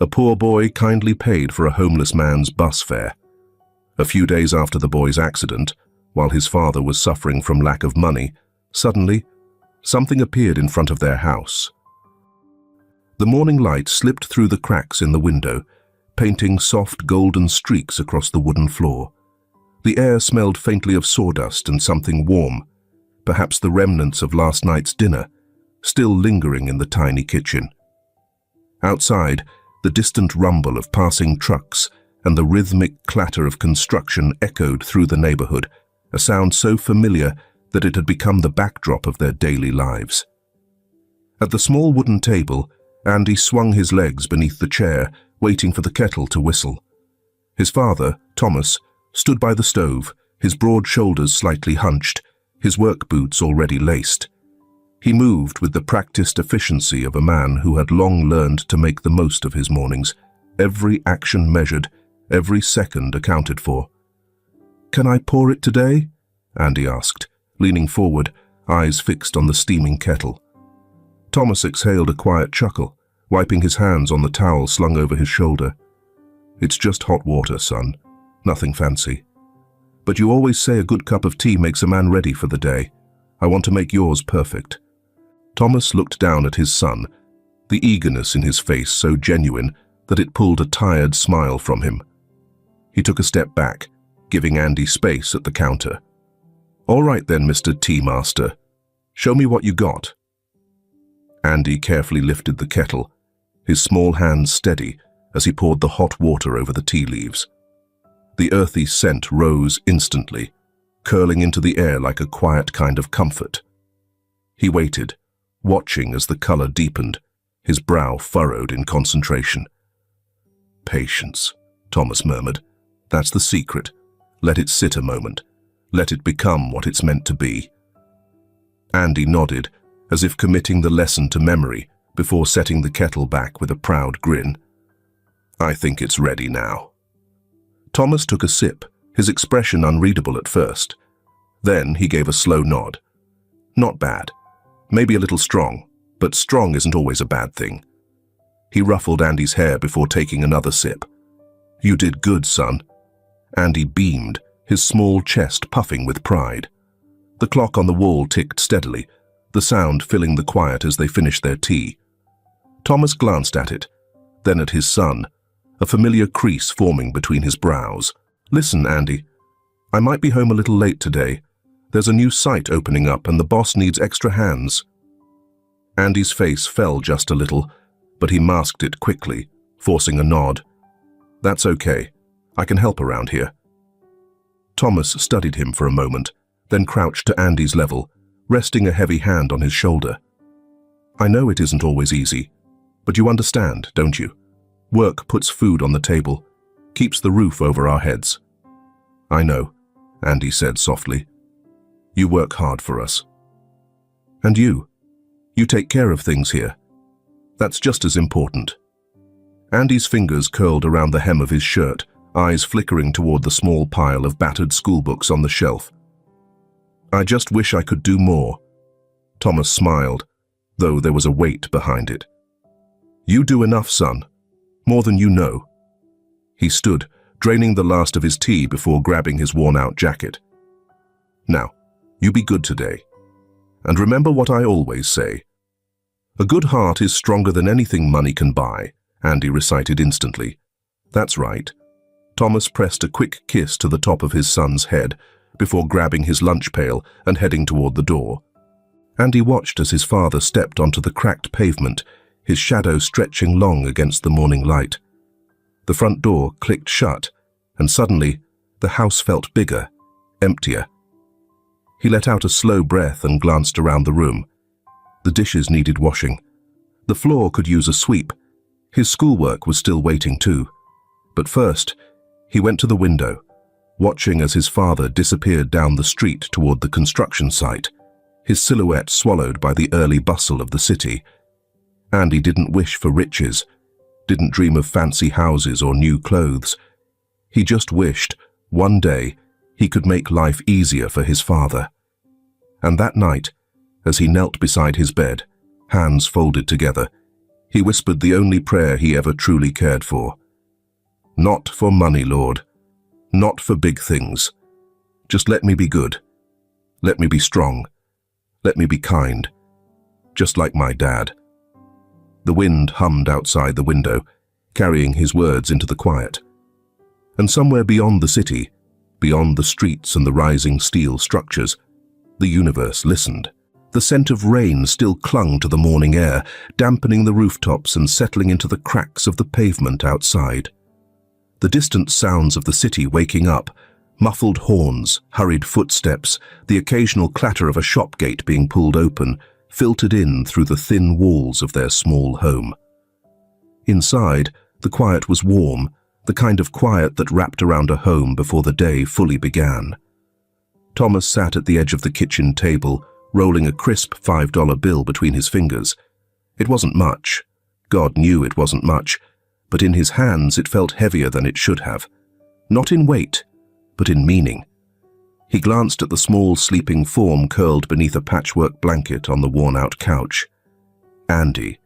A poor boy kindly paid for a homeless man's bus fare. A few days after the boy's accident, while his father was suffering from lack of money, suddenly, something appeared in front of their house. The morning light slipped through the cracks in the window, painting soft golden streaks across the wooden floor. The air smelled faintly of sawdust and something warm, perhaps the remnants of last night's dinner, still lingering in the tiny kitchen. Outside, the distant rumble of passing trucks and the rhythmic clatter of construction echoed through the neighborhood, a sound so familiar that it had become the backdrop of their daily lives. At the small wooden table, Andy swung his legs beneath the chair, waiting for the kettle to whistle. His father, Thomas, stood by the stove, his broad shoulders slightly hunched, his work boots already laced. He moved with the practiced efficiency of a man who had long learned to make the most of his mornings, every action measured, every second accounted for. "Can I pour it today?" Andy asked, leaning forward, eyes fixed on the steaming kettle. Thomas exhaled a quiet chuckle, wiping his hands on the towel slung over his shoulder. "It's just hot water, son. Nothing fancy. But you always say a good cup of tea makes a man ready for the day. I want to make yours perfect." Thomas looked down at his son, the eagerness in his face so genuine that it pulled a tired smile from him. He took a step back, giving Andy space at the counter. "All right then, Mr. Tea Master. Show me what you got." Andy carefully lifted the kettle, his small hands steady as he poured the hot water over the tea leaves. The earthy scent rose instantly, curling into the air like a quiet kind of comfort. He waited, watching as the color deepened, his brow furrowed in concentration. "Patience," Thomas murmured. "That's the secret. Let it sit a moment. Let it become what it's meant to be." Andy nodded, as if committing the lesson to memory, before setting the kettle back with a proud grin. "I think it's ready now." Thomas took a sip, his expression unreadable at first. Then he gave a slow nod. "Not bad. Maybe a little strong, but strong isn't always a bad thing." He ruffled Andy's hair before taking another sip. "You did good, son." Andy beamed, his small chest puffing with pride. The clock on the wall ticked steadily, the sound filling the quiet as they finished their tea. Thomas glanced at it, then at his son, a familiar crease forming between his brows. "Listen, Andy, I might be home a little late today. There's a new site opening up and the boss needs extra hands." Andy's face fell just a little, but he masked it quickly, forcing a nod. "That's okay. I can help around here." Thomas studied him for a moment, then crouched to Andy's level, resting a heavy hand on his shoulder. "I know it isn't always easy, but you understand, don't you? Work puts food on the table, keeps the roof over our heads." "I know," Andy said softly. "You work hard for us. And you take care of things here. That's just as important." Andy's fingers curled around the hem of his shirt, eyes flickering toward the small pile of battered schoolbooks on the shelf. "I just wish I could do more." Thomas smiled, though there was a weight behind it. "You do enough, son. More than you know." He stood, draining the last of his tea before grabbing his worn-out jacket. "Now, you be good today. And remember what I always say. A good heart is stronger than anything money can buy," Andy recited instantly. "That's right." Thomas pressed a quick kiss to the top of his son's head before grabbing his lunch pail and heading toward the door. Andy watched as his father stepped onto the cracked pavement, his shadow stretching long against the morning light. The front door clicked shut, and suddenly the house felt bigger, emptier. He let out a slow breath and glanced around the room. The dishes needed washing. The floor could use a sweep. His schoolwork was still waiting too. But first, he went to the window, watching as his father disappeared down the street toward the construction site, his silhouette swallowed by the early bustle of the city. Andy didn't wish for riches, didn't dream of fancy houses or new clothes. He just wished, one day, he could make life easier for his father. And that night, as he knelt beside his bed, hands folded together, He whispered the only prayer he ever truly cared for. Not for money, Lord. Not for big things. Just let me be good. Let me be strong. Let me be kind. Just like my dad. The wind hummed outside the window, carrying his words into the quiet. And somewhere beyond the city, beyond the streets and the rising steel structures, the universe listened. The scent of rain still clung to the morning air, dampening the rooftops and settling into the cracks of the pavement outside. The distant sounds of the city waking up, muffled horns, hurried footsteps, the occasional clatter of a shop gate being pulled open, filtered in through the thin walls of their small home. Inside, the quiet was warm, the kind of quiet that wrapped around a home before the day fully began. Thomas sat at the edge of the kitchen table, rolling a crisp $5 bill between his fingers. It wasn't much. God knew it wasn't much, but in his hands it felt heavier than it should have. Not in weight, but in meaning. He glanced at the small sleeping form curled beneath a patchwork blanket on the worn-out couch. Andy,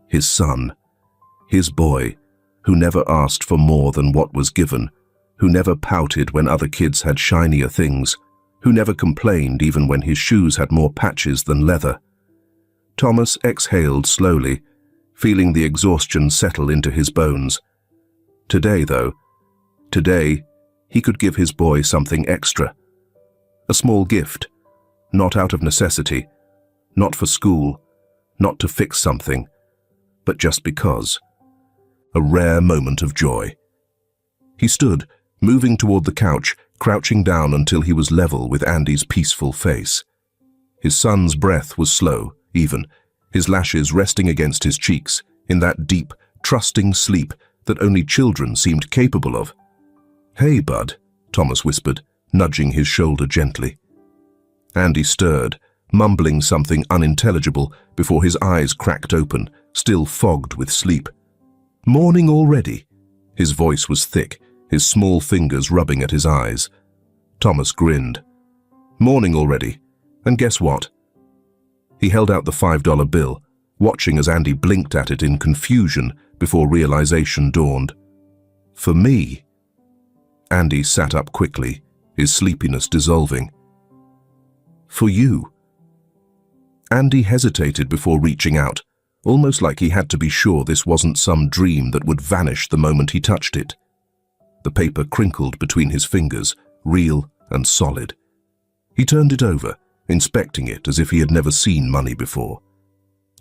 his son, his boy, who never asked for more than what was given, who never pouted when other kids had shinier things, who never complained even when his shoes had more patches than leather. Thomas exhaled slowly, feeling the exhaustion settle into his bones. Today, though, he could give his boy something extra. A small gift, not out of necessity, not for school, not to fix something, but just because. A rare moment of joy. He stood, moving toward the couch, crouching down until he was level with Andy's peaceful face. His son's breath was slow, even, his lashes resting against his cheeks in that deep, trusting sleep that only children seemed capable of. "Hey, bud," Thomas whispered, nudging his shoulder gently. Andy stirred, mumbling something unintelligible before his eyes cracked open, still fogged with sleep. "Morning already?" His voice was thick, his small fingers rubbing at his eyes. Thomas grinned. "Morning already. And guess what?" He held out the $5 bill, watching as Andy blinked at it in confusion before realization dawned. "For me?" Andy sat up quickly, his sleepiness dissolving. "For you." Andy hesitated before reaching out, almost like he had to be sure this wasn't some dream that would vanish the moment he touched it. The paper crinkled between his fingers, real and solid. He turned it over, inspecting it as if he had never seen money before.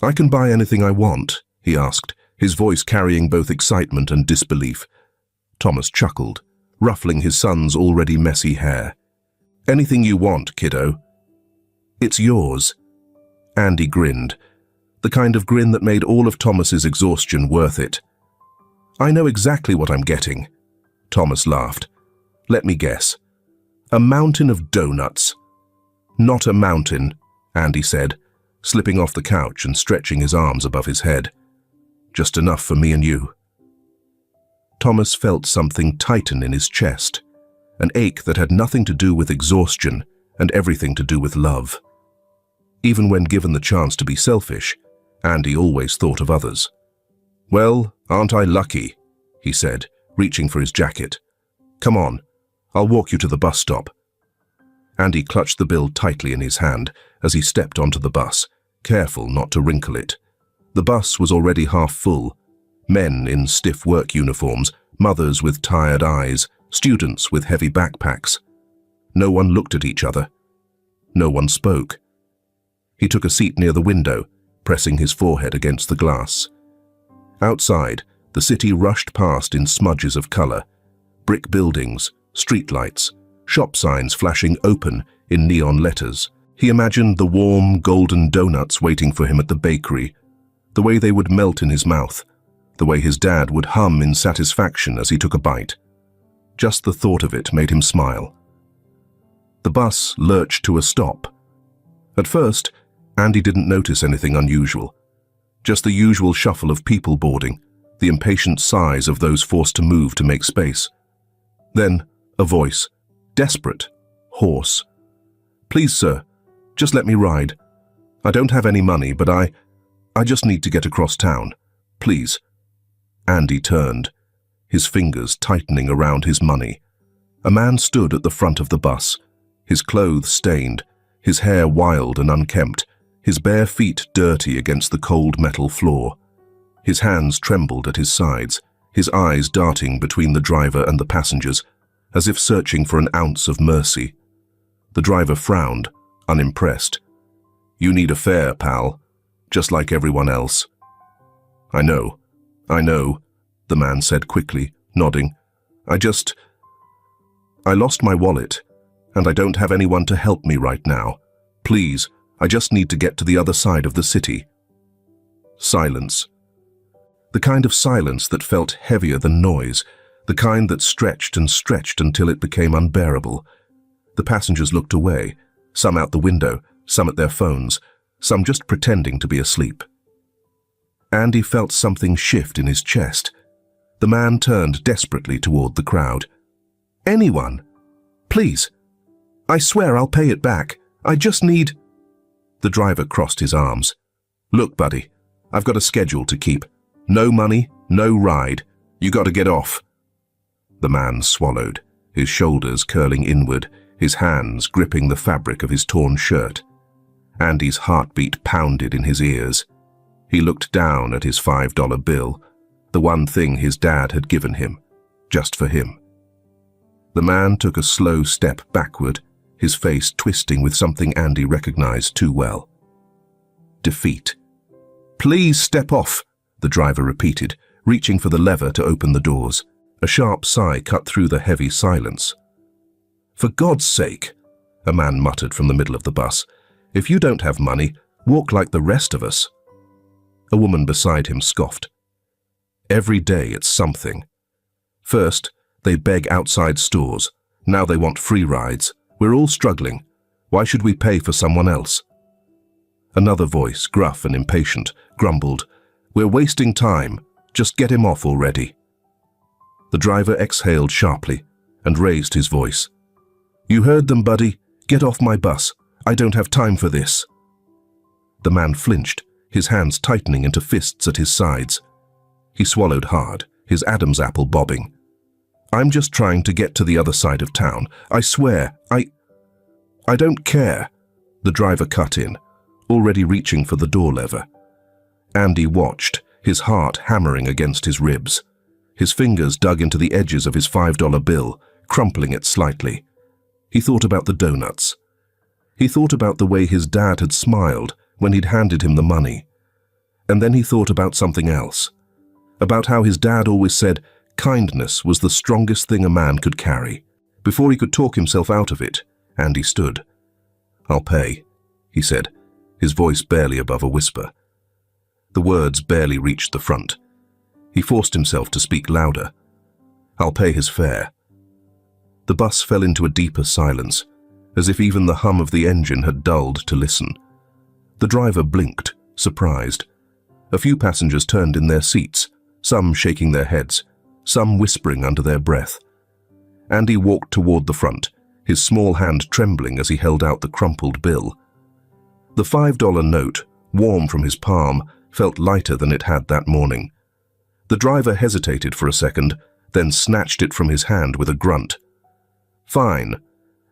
"I can buy anything I want?" he asked, his voice carrying both excitement and disbelief. Thomas chuckled, ruffling his son's already messy hair. "Anything you want, kiddo." "It's yours." Andy grinned, the kind of grin that made all of Thomas's exhaustion worth it. "I know exactly what I'm getting." Thomas laughed. "Let me guess. A mountain of donuts." "Not a mountain," Andy said, slipping off the couch and stretching his arms above his head. "Just enough for me and you." Thomas felt something tighten in his chest, an ache that had nothing to do with exhaustion and everything to do with love. Even when given the chance to be selfish, Andy always thought of others. "Well, aren't I lucky?" he said, reaching for his jacket. "Come on, I'll walk you to the bus stop." Andy clutched the bill tightly in his hand as he stepped onto the bus, careful not to wrinkle it. The bus was already half full. Men in stiff work uniforms, mothers with tired eyes, students with heavy backpacks. No one looked at each other. No one spoke. He took a seat near the window, pressing his forehead against the glass. Outside, the city rushed past in smudges of color. Brick buildings, streetlights, shop signs flashing open in neon letters. He imagined the warm, golden donuts waiting for him at the bakery, the way they would melt in his mouth, the way his dad would hum in satisfaction as he took a bite. Just the thought of it made him smile. The bus lurched to a stop. At first, Andy didn't notice anything unusual. Just the usual shuffle of people boarding, the impatient sighs of those forced to move to make space. Then, a voice, desperate, hoarse. "Please, sir, just let me ride. I don't have any money, but I just need to get across town. Please." Andy turned, his fingers tightening around his money. A man stood at the front of the bus, his clothes stained, his hair wild and unkempt, his bare feet dirty against the cold metal floor. His hands trembled at his sides, his eyes darting between the driver and the passengers, as if searching for an ounce of mercy. The driver frowned, unimpressed. "You need a fare, pal, just like everyone else." I know, the man said quickly, nodding. I lost my wallet, and I don't have anyone to help me right now. Please, I just need to get to the other side of the city." Silence. The kind of silence that felt heavier than noise, the kind that stretched and stretched until it became unbearable. The passengers looked away, some out the window, some at their phones, some just pretending to be asleep. Andy felt something shift in his chest. The man turned desperately toward the crowd. "Anyone? Please. I swear I'll pay it back. I just need—" The driver crossed his arms. "Look, buddy, I've got a schedule to keep. No money, no ride. You got to get off." The man swallowed, his shoulders curling inward, his hands gripping the fabric of his torn shirt. Andy's heartbeat pounded in his ears. He looked down at his $5 bill, the one thing his dad had given him, just for him. The man took a slow step backward, his face twisting with something Andy recognized too well. Defeat. "Please step off," the driver repeated, reaching for the lever to open the doors. A sharp sigh cut through the heavy silence. "For God's sake," a man muttered from the middle of the bus, "if you don't have money, walk like the rest of us." A woman beside him scoffed. "Every day it's something. First, they beg outside stores. Now they want free rides. We're all struggling. Why should we pay for someone else?" Another voice, gruff and impatient, grumbled, "We're wasting time. Just get him off already." The driver exhaled sharply and raised his voice. "You heard them, buddy. Get off my bus. I don't have time for this." The man flinched, his hands tightening into fists at his sides. He swallowed hard, his Adam's apple bobbing. "I'm just trying to get to the other side of town. I swear, I don't care." The driver cut in, already reaching for the door lever. Andy watched, his heart hammering against his ribs. His fingers dug into the edges of his $5 bill, crumpling it slightly. He thought about the donuts. He thought about the way his dad had smiled when he'd handed him the money. And then he thought about something else. About how his dad always said kindness was the strongest thing a man could carry. Before he could talk himself out of it, Andy stood. "I'll pay," he said, his voice barely above a whisper. The words barely reached the front. He forced himself to speak louder. "I'll pay his fare." The bus fell into a deeper silence, as if even the hum of the engine had dulled to listen. The driver blinked, surprised. A few passengers turned in their seats, some shaking their heads, some whispering under their breath. Andy walked toward the front, his small hand trembling as he held out the crumpled bill. The $5 note, warm from his palm, felt lighter than it had that morning. The driver hesitated for a second, then snatched it from his hand with a grunt. "Fine,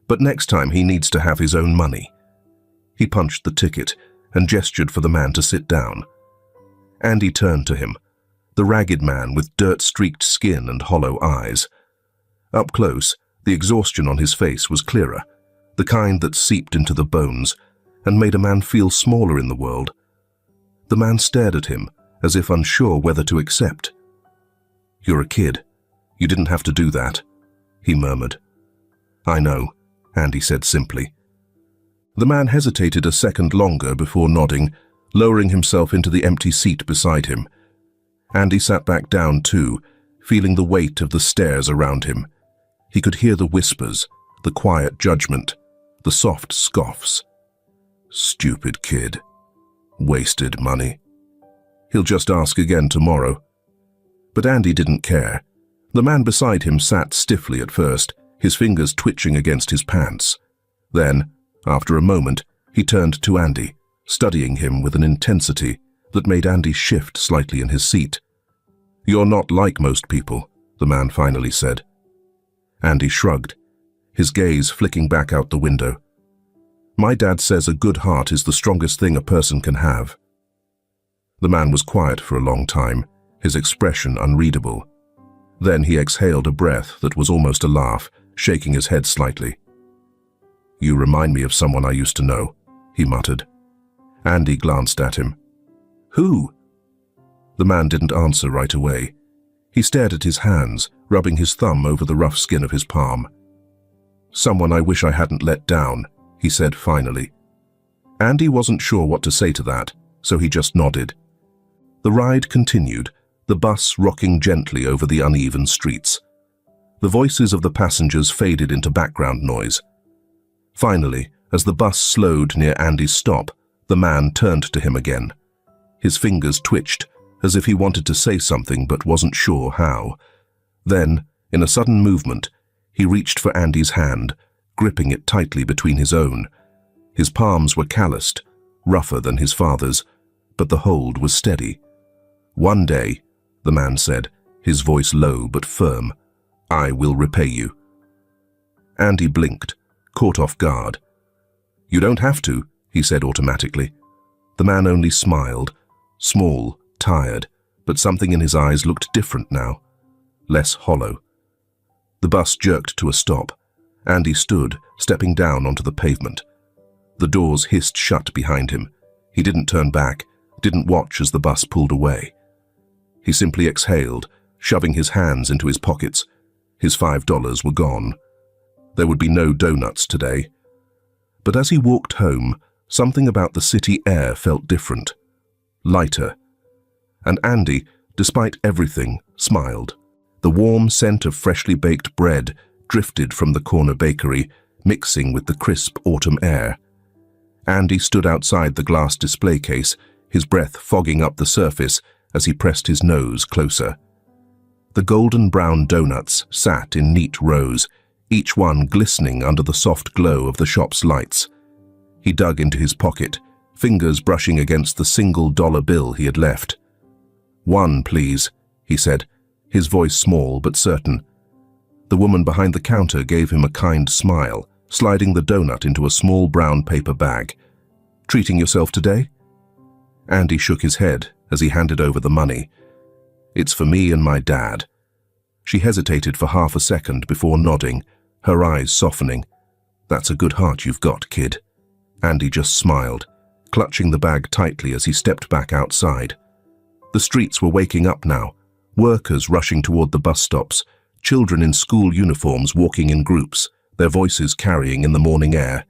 but next time he needs to have his own money." He punched the ticket and gestured for the man to sit down. Andy turned to him, the ragged man with dirt-streaked skin and hollow eyes. Up close, the exhaustion on his face was clearer, the kind that seeped into the bones and made a man feel smaller in the world. The man stared at him, as if unsure whether to accept. "You're a kid. You didn't have to do that," he murmured. "I know," Andy said simply. The man hesitated a second longer before nodding, lowering himself into the empty seat beside him. Andy sat back down too, feeling the weight of the stares around him. He could hear the whispers, the quiet judgment, the soft scoffs. "Stupid kid. Wasted money. He'll just ask again tomorrow." But Andy didn't care. The man beside him sat stiffly at first, his fingers twitching against his pants. Then, after a moment, he turned to Andy, studying him with an intensity that made Andy shift slightly in his seat. "You're not like most people," the man finally said. Andy shrugged, his gaze flicking back out the window. "My dad says a good heart is the strongest thing a person can have." The man was quiet for a long time, his expression unreadable. Then he exhaled a breath that was almost a laugh, shaking his head slightly. "You remind me of someone I used to know," he muttered. Andy glanced at him. "Who?" The man didn't answer right away. He stared at his hands, rubbing his thumb over the rough skin of his palm. "Someone I wish I hadn't let down," he said finally. Andy wasn't sure what to say to that, so he just nodded. The ride continued, the bus rocking gently over the uneven streets. The voices of the passengers faded into background noise. Finally, as the bus slowed near Andy's stop, the man turned to him again. His fingers twitched, as if he wanted to say something but wasn't sure how. Then, in a sudden movement, he reached for Andy's hand, gripping it tightly between his own. His palms were calloused, rougher than his father's, but the hold was steady. "One day," the man said, his voice low but firm, "I will repay you." Andy blinked, caught off guard. "You don't have to," he said automatically. The man only smiled, small, tired, but something in his eyes looked different now, less hollow. The bus jerked to a stop. Andy stood, stepping down onto the pavement. The doors hissed shut behind him. He didn't turn back, didn't watch as the bus pulled away. He simply exhaled, shoving his hands into his pockets. His $5 were gone. There would be no donuts today. But as he walked home, something about the city air felt different, lighter. And Andy, despite everything, smiled. The warm scent of freshly baked bread drifted from the corner bakery, mixing with the crisp autumn air. Andy stood outside the glass display case, his breath fogging up the surface as he pressed his nose closer. The golden-brown donuts sat in neat rows, each one glistening under the soft glow of the shop's lights. He dug into his pocket, fingers brushing against the single-dollar bill he had left. "One, please," he said, his voice small but certain. The woman behind the counter gave him a kind smile, sliding the donut into a small brown paper bag. "Treating yourself today?" Andy shook his head as he handed over the money. "It's for me and my dad." She hesitated for half a second before nodding, her eyes softening. "That's a good heart you've got, kid." Andy just smiled, clutching the bag tightly as he stepped back outside. The streets were waking up now, workers rushing toward the bus stops, children in school uniforms walking in groups, their voices carrying in the morning air.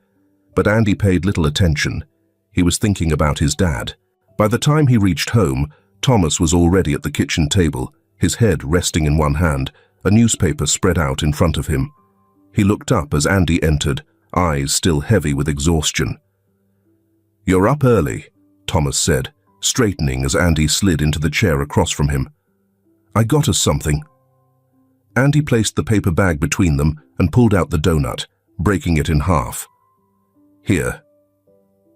But Andy paid little attention. He was thinking about his dad. By the time he reached home, Thomas was already at the kitchen table, his head resting in one hand, a newspaper spread out in front of him. He looked up as Andy entered, eyes still heavy with exhaustion. "You're up early," Thomas said, straightening as Andy slid into the chair across from him. "I got us something." Andy placed the paper bag between them and pulled out the donut, breaking it in half. "Here."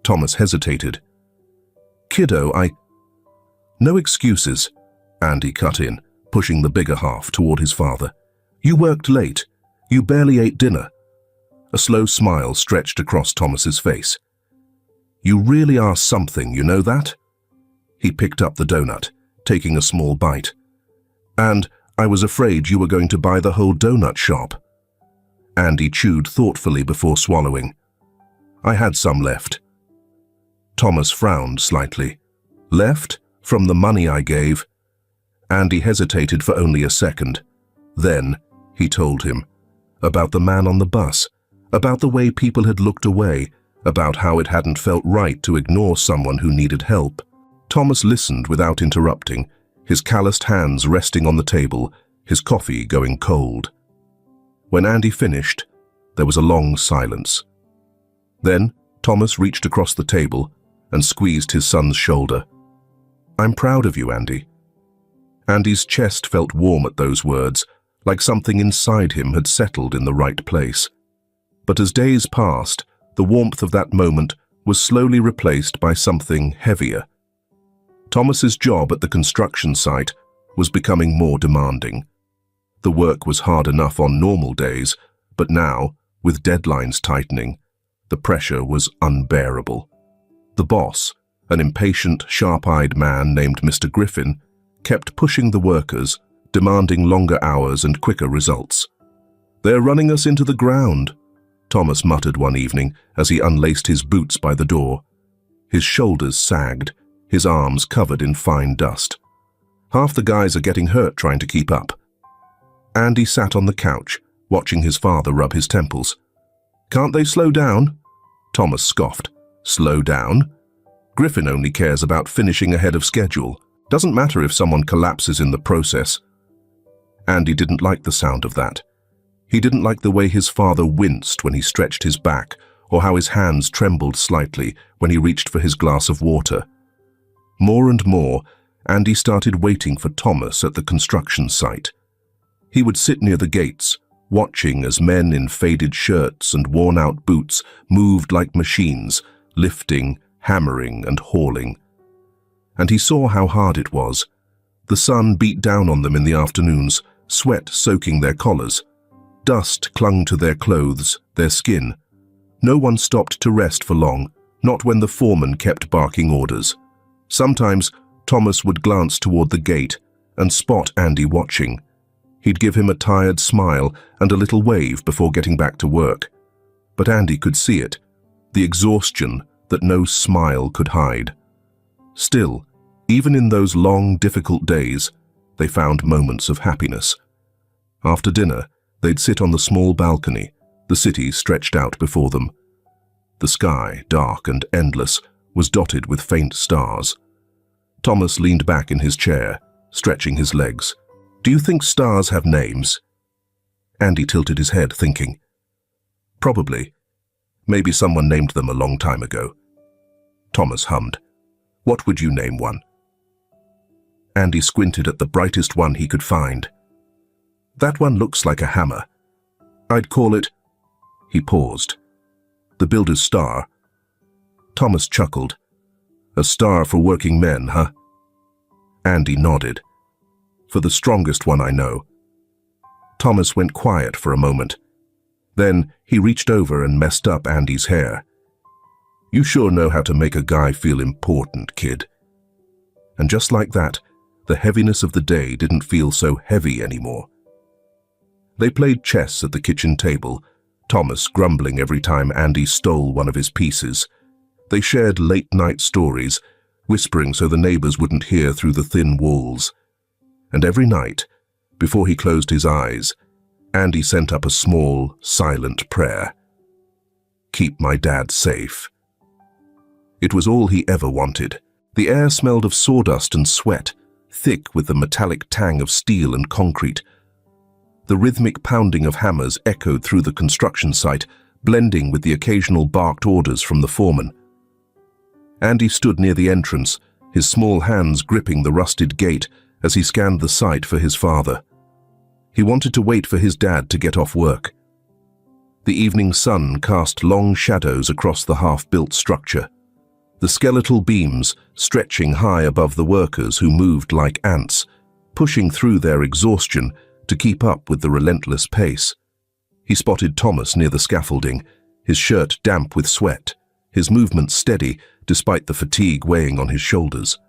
Thomas hesitated. "Kiddo, No excuses," Andy cut in, pushing the bigger half toward his father. "You worked late. You barely ate dinner." A slow smile stretched across Thomas's face. "You really are something, you know that?" He picked up the donut, taking a small bite. "And I was afraid you were going to buy the whole donut shop." Andy chewed thoughtfully before swallowing. "I had some left." Thomas frowned slightly. "Left? From the money I gave?" Andy hesitated for only a second. Then, he told him, about the man on the bus, about the way people had looked away, about how it hadn't felt right to ignore someone who needed help. Thomas listened without interrupting, his calloused hands resting on the table, his coffee going cold. When Andy finished, there was a long silence. Then, Thomas reached across the table and squeezed his son's shoulder. "I'm proud of you, Andy." Andy's chest felt warm at those words, like something inside him had settled in the right place. But as days passed, the warmth of that moment was slowly replaced by something heavier. Thomas's job at the construction site was becoming more demanding. The work was hard enough on normal days, but now, with deadlines tightening, the pressure was unbearable. The boss, an impatient, sharp-eyed man named Mr. Griffin, kept pushing the workers, demanding longer hours and quicker results. "They're running us into the ground," Thomas muttered one evening as he unlaced his boots by the door. His shoulders sagged, his arms covered in fine dust. Half the guys are getting hurt trying to keep up. Andy sat on the couch, watching his father rub his temples. "Can't they slow down?" Thomas scoffed. "Slow down? Griffin only cares about finishing ahead of schedule. Doesn't matter if someone collapses in the process." Andy didn't like the sound of that. He didn't like the way his father winced when he stretched his back, or how his hands trembled slightly when he reached for his glass of water. More and more, Andy started waiting for Thomas at the construction site. He would sit near the gates, watching as men in faded shirts and worn-out boots moved like machines, lifting, hammering, and hauling. And he saw how hard it was. The sun beat down on them in the afternoons, sweat soaking their collars. Dust clung to their clothes, their skin. No one stopped to rest for long, not when the foreman kept barking orders. Sometimes, Thomas would glance toward the gate and spot Andy watching. He'd give him a tired smile and a little wave before getting back to work. But Andy could see it, the exhaustion that no smile could hide. Still, even in those long, difficult days, they found moments of happiness. After dinner, they'd sit on the small balcony, the city stretched out before them. The sky, dark and endless, was dotted with faint stars. Thomas leaned back in his chair, stretching his legs. "Do you think stars have names?" Andy tilted his head, thinking. "Probably. Maybe someone named them a long time ago." Thomas hummed. "What would you name one?" Andy squinted at the brightest one he could find. "That one looks like a hammer. I'd call it—" He paused. "The Builder's Star." Thomas chuckled. "A star for working men, huh?" Andy nodded. "For the strongest one I know." Thomas went quiet for a moment. Then he reached over and messed up Andy's hair. "You sure know how to make a guy feel important, kid." And just like that, the heaviness of the day didn't feel so heavy anymore. They played chess at the kitchen table, Thomas grumbling every time Andy stole one of his pieces. They shared late-night stories, whispering so the neighbors wouldn't hear through the thin walls. And every night, before he closed his eyes, Andy sent up a small, silent prayer. "Keep my dad safe." It was all he ever wanted. The air smelled of sawdust and sweat, thick with the metallic tang of steel and concrete. The rhythmic pounding of hammers echoed through the construction site, blending with the occasional barked orders from the foreman. Andy stood near the entrance, his small hands gripping the rusted gate as he scanned the site for his father. He wanted to wait for his dad to get off work. The evening sun cast long shadows across the half-built structure, the skeletal beams stretching high above the workers who moved like ants, pushing through their exhaustion to keep up with the relentless pace. He spotted Thomas near the scaffolding, his shirt damp with sweat, his movements steady despite the fatigue weighing on his shoulders.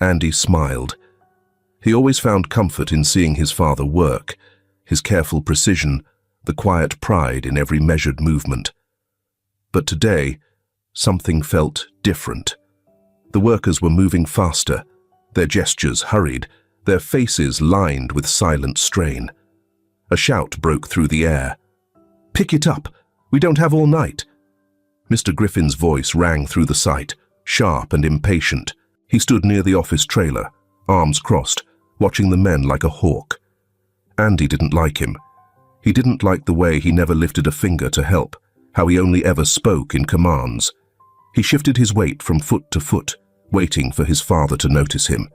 Andy smiled. He always found comfort in seeing his father work, his careful precision, the quiet pride in every measured movement. But today, something felt different. The workers were moving faster, their gestures hurried, their faces lined with silent strain. A shout broke through the air. "Pick it up! We don't have all night!" Mr. Griffin's voice rang through the site, sharp and impatient. He stood near the office trailer, arms crossed, watching the men like a hawk. Andy didn't like him. He didn't like the way he never lifted a finger to help, how he only ever spoke in commands. He shifted his weight from foot to foot, waiting for his father to notice him.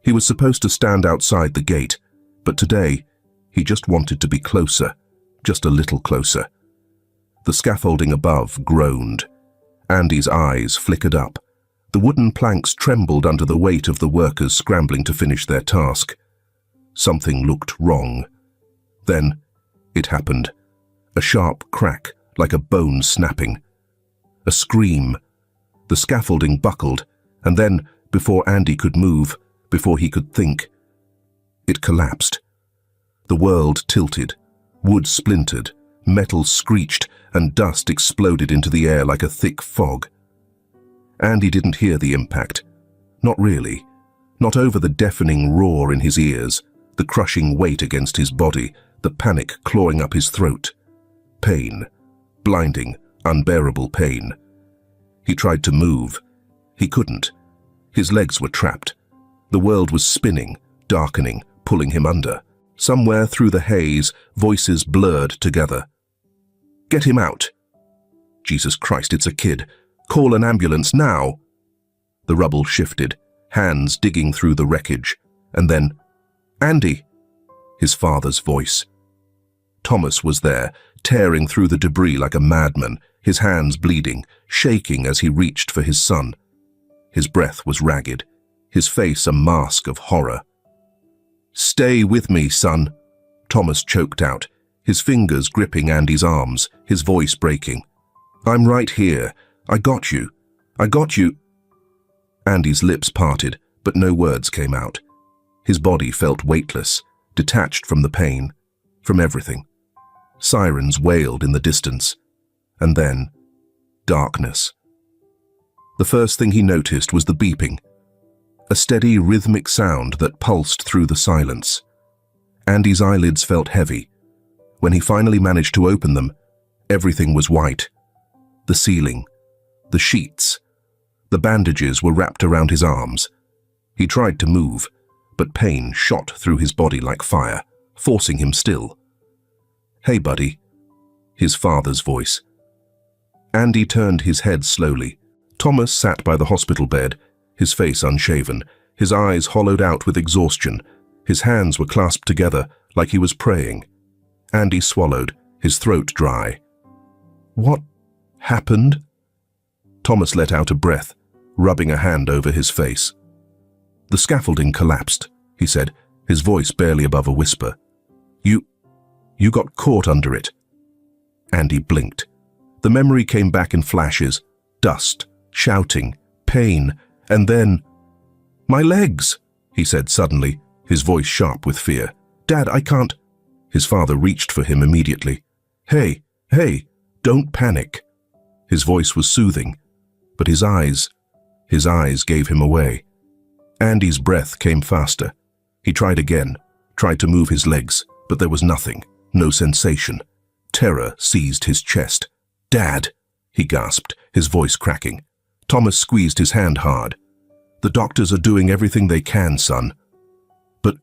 He was supposed to stand outside the gate, but today he just wanted to be closer, just a little closer. The scaffolding above groaned. Andy's eyes flickered up. The wooden planks trembled under the weight of the workers scrambling to finish their task. Something looked wrong. Then, it happened. A sharp crack, like a bone snapping. A scream. The scaffolding buckled, and then, before Andy could move, before he could think, it collapsed. The world tilted, wood splintered, metal screeched, and dust exploded into the air like a thick fog. Andy didn't hear the impact. Not really. Not over the deafening roar in his ears, the crushing weight against his body, the panic clawing up his throat. Pain. Blinding, unbearable pain. He tried to move. He couldn't. His legs were trapped. The world was spinning, darkening, pulling him under. Somewhere through the haze, voices blurred together. "Get him out!" "Jesus Christ, it's a kid. Call an ambulance now!" The rubble shifted, hands digging through the wreckage. And then, "Andy!" His father's voice. Thomas was there, tearing through the debris like a madman, his hands bleeding, shaking as he reached for his son. His breath was ragged, his face a mask of horror. "Stay with me, son," Thomas choked out, his fingers gripping Andy's arms, his voice breaking. "I'm right here. I got you. I got you." Andy's lips parted, but no words came out. His body felt weightless, detached from the pain, from everything. Sirens wailed in the distance. And then, darkness. The first thing he noticed was the beeping, a steady rhythmic sound that pulsed through the silence. Andy's eyelids felt heavy. When he finally managed to open them, everything was white. The ceiling, the sheets, the bandages were wrapped around his arms. He tried to move, but pain shot through his body like fire, forcing him still. "Hey, buddy," his father's voice. Andy turned his head slowly. Thomas sat by the hospital bed, his face unshaven, his eyes hollowed out with exhaustion. His hands were clasped together like he was praying. Andy swallowed, his throat dry. "What happened?" Thomas let out a breath, rubbing a hand over his face. "The scaffolding collapsed," he said, his voice barely above a whisper. You got caught under it." Andy blinked. The memory came back in flashes. Dust, shouting, pain, and then, "My legs," he said suddenly, his voice sharp with fear. "Dad, I can't." His father reached for him immediately. Hey, don't panic." His voice was soothing, but his eyes gave him away. Andy's breath came faster. He tried again, tried to move his legs, but there was nothing, no sensation. Terror seized his chest. "Dad," he gasped, his voice cracking. Thomas squeezed his hand hard. "The doctors are doing everything they can, son." But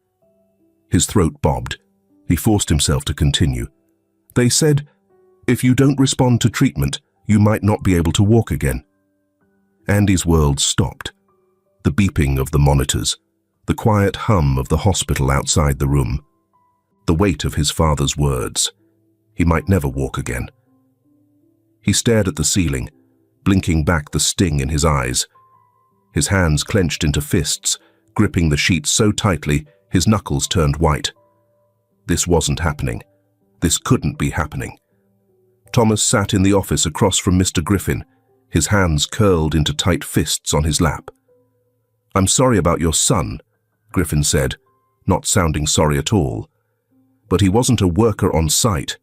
his throat bobbed. He forced himself to continue. "They said, if you don't respond to treatment, you might not be able to walk again." Andy's world stopped. The beeping of the monitors, the quiet hum of the hospital outside the room, the weight of his father's words. He might never walk again. He stared at the ceiling, blinking back the sting in his eyes. His hands clenched into fists, gripping the sheets so tightly his knuckles turned white. This wasn't happening. This couldn't be happening. Thomas sat in the office across from Mr. Griffin, his hands curled into tight fists on his lap. "I'm sorry about your son," Griffin said, not sounding sorry at all. "But he wasn't a worker on site.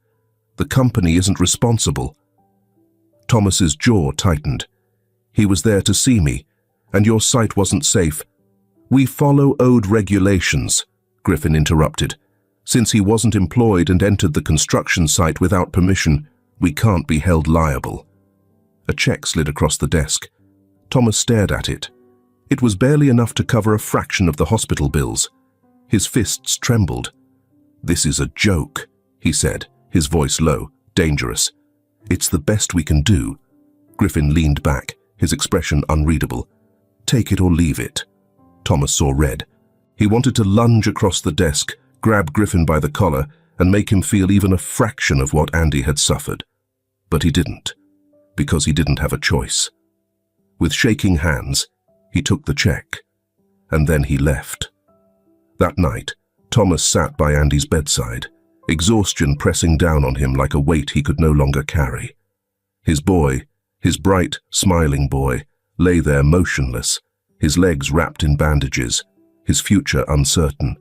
The company isn't responsible." Thomas's jaw tightened. "He was there to see me, and your site wasn't safe." "We follow old regulations," Griffin interrupted. "Since he wasn't employed and entered the construction site without permission, we can't be held liable." A check slid across the desk. Thomas stared at it. It was barely enough to cover a fraction of the hospital bills. His fists trembled. "This is a joke," he said, his voice low, dangerous. "It's the best we can do." Griffin leaned back, his expression unreadable. "Take it or leave it." Thomas saw red. He wanted to lunge across the desk, grab Griffin by the collar, and make him feel even a fraction of what Andy had suffered. But he didn't, because he didn't have a choice. With shaking hands, He took the check, and then he left. That night, Thomas sat by Andy's bedside, exhaustion pressing down on him like a weight he could no longer carry. His boy, his bright, smiling boy, lay there motionless, his legs wrapped in bandages, his future uncertain.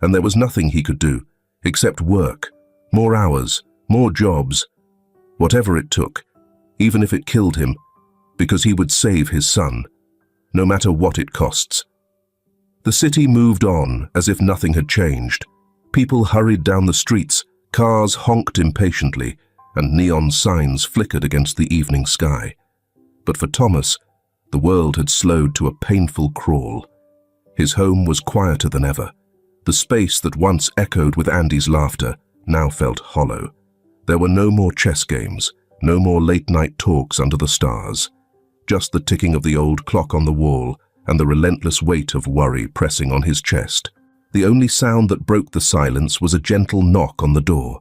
And there was nothing he could do, except work, more hours, more jobs, whatever it took, even if it killed him, because he would save his son, no matter what it costs. The city moved on as if nothing had changed. People hurried down the streets, cars honked impatiently, and neon signs flickered against the evening sky. But for Thomas, the world had slowed to a painful crawl. His home was quieter than ever. The space that once echoed with Andy's laughter now felt hollow. There were no more chess games, no more late-night talks under the stars. Just the ticking of the old clock on the wall and the relentless weight of worry pressing on his chest. The only sound that broke the silence was a gentle knock on the door.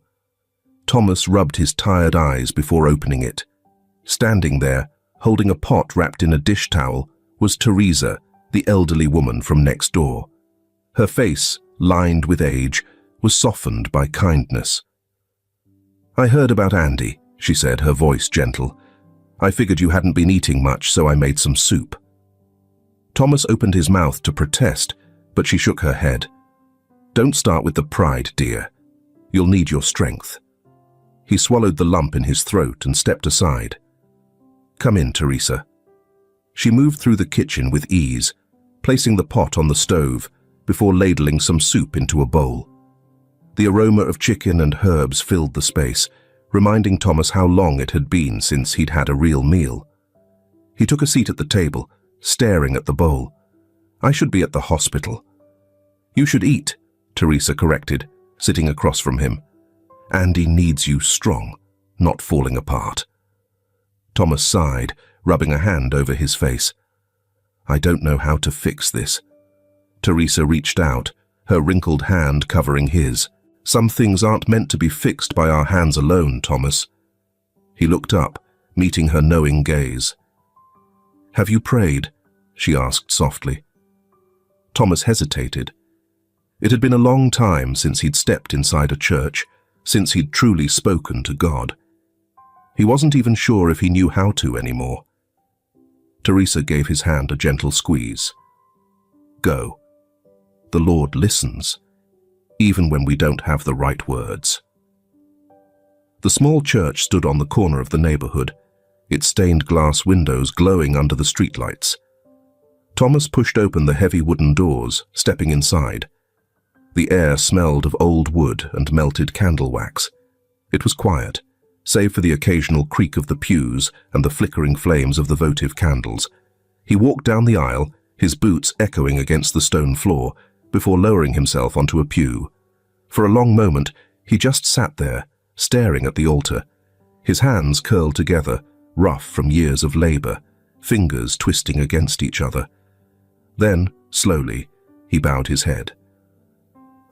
Thomas rubbed his tired eyes before opening it. Standing there, holding a pot wrapped in a dish towel, was Teresa, the elderly woman from next door. Her face, lined with age, was softened by kindness. "I heard about Andy," she said, her voice gentle. "I figured you hadn't been eating much, so I made some soup." Thomas opened his mouth to protest, but she shook her head. "Don't start with the pride, dear. You'll need your strength." He swallowed the lump in his throat and stepped aside. "Come in, Teresa." She moved through the kitchen with ease, placing the pot on the stove before ladling some soup into a bowl. The aroma of chicken and herbs filled the space, reminding Thomas how long it had been since he'd had a real meal. He took a seat at the table, staring at the bowl. "I should be at the hospital." "You should eat," Teresa corrected, sitting across from him. "Andy needs you strong, not falling apart." Thomas sighed, rubbing a hand over his face. "I don't know how to fix this." Teresa reached out, her wrinkled hand covering his. "Some things aren't meant to be fixed by our hands alone, Thomas." He looked up, meeting her knowing gaze. "Have you prayed?" she asked softly. Thomas hesitated. It had been a long time since he'd stepped inside a church, since he'd truly spoken to God. He wasn't even sure if he knew how to anymore. Teresa gave his hand a gentle squeeze. "Go. The Lord listens, even when we don't have the right words." The small church stood on the corner of the neighborhood, its stained glass windows glowing under the streetlights. Thomas pushed open the heavy wooden doors, stepping inside. The air smelled of old wood and melted candle wax. It was quiet, save for the occasional creak of the pews and the flickering flames of the votive candles. He walked down the aisle, his boots echoing against the stone floor, before lowering himself onto a pew. For a long moment, he just sat there, staring at the altar, his hands curled together, rough from years of labor, fingers twisting against each other. Then, slowly, he bowed his head.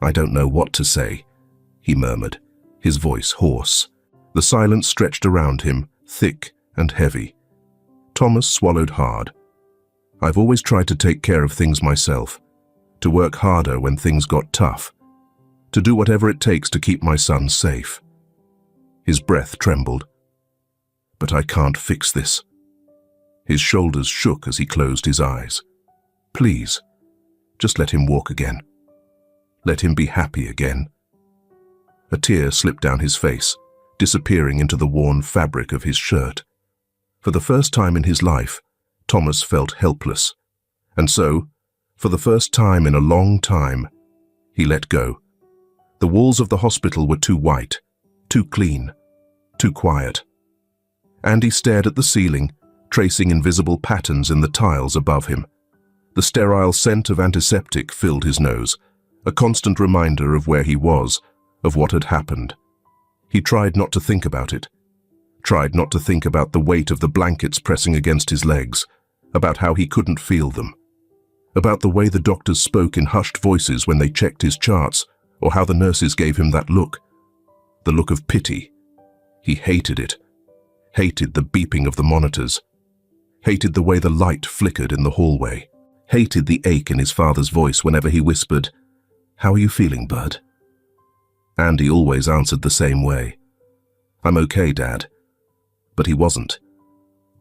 "I don't know what to say," he murmured, his voice hoarse. The silence stretched around him, thick and heavy. Thomas swallowed hard. "I've always tried to take care of things myself, to work harder when things got tough, to do whatever it takes to keep my son safe." His breath trembled. "But I can't fix this." His shoulders shook as he closed his eyes. "Please, just let him walk again. Let him be happy again." A tear slipped down his face, disappearing into the worn fabric of his shirt. For the first time in his life, Thomas felt helpless. And so, for the first time in a long time, he let go. The walls of the hospital were too white, too clean, too quiet. Andy stared at the ceiling, tracing invisible patterns in the tiles above him. The sterile scent of antiseptic filled his nose, a constant reminder of where he was, of what had happened. He tried not to think about it, tried not to think about the weight of the blankets pressing against his legs, about how he couldn't feel them, about the way the doctors spoke in hushed voices when they checked his charts, or how the nurses gave him that look, the look of pity. He hated it, hated the beeping of the monitors. hated the way the light flickered in the hallway, hated the ache in his father's voice whenever he whispered, "How are you feeling, bud?" Andy always answered the same way, "I'm okay, Dad." But he wasn't.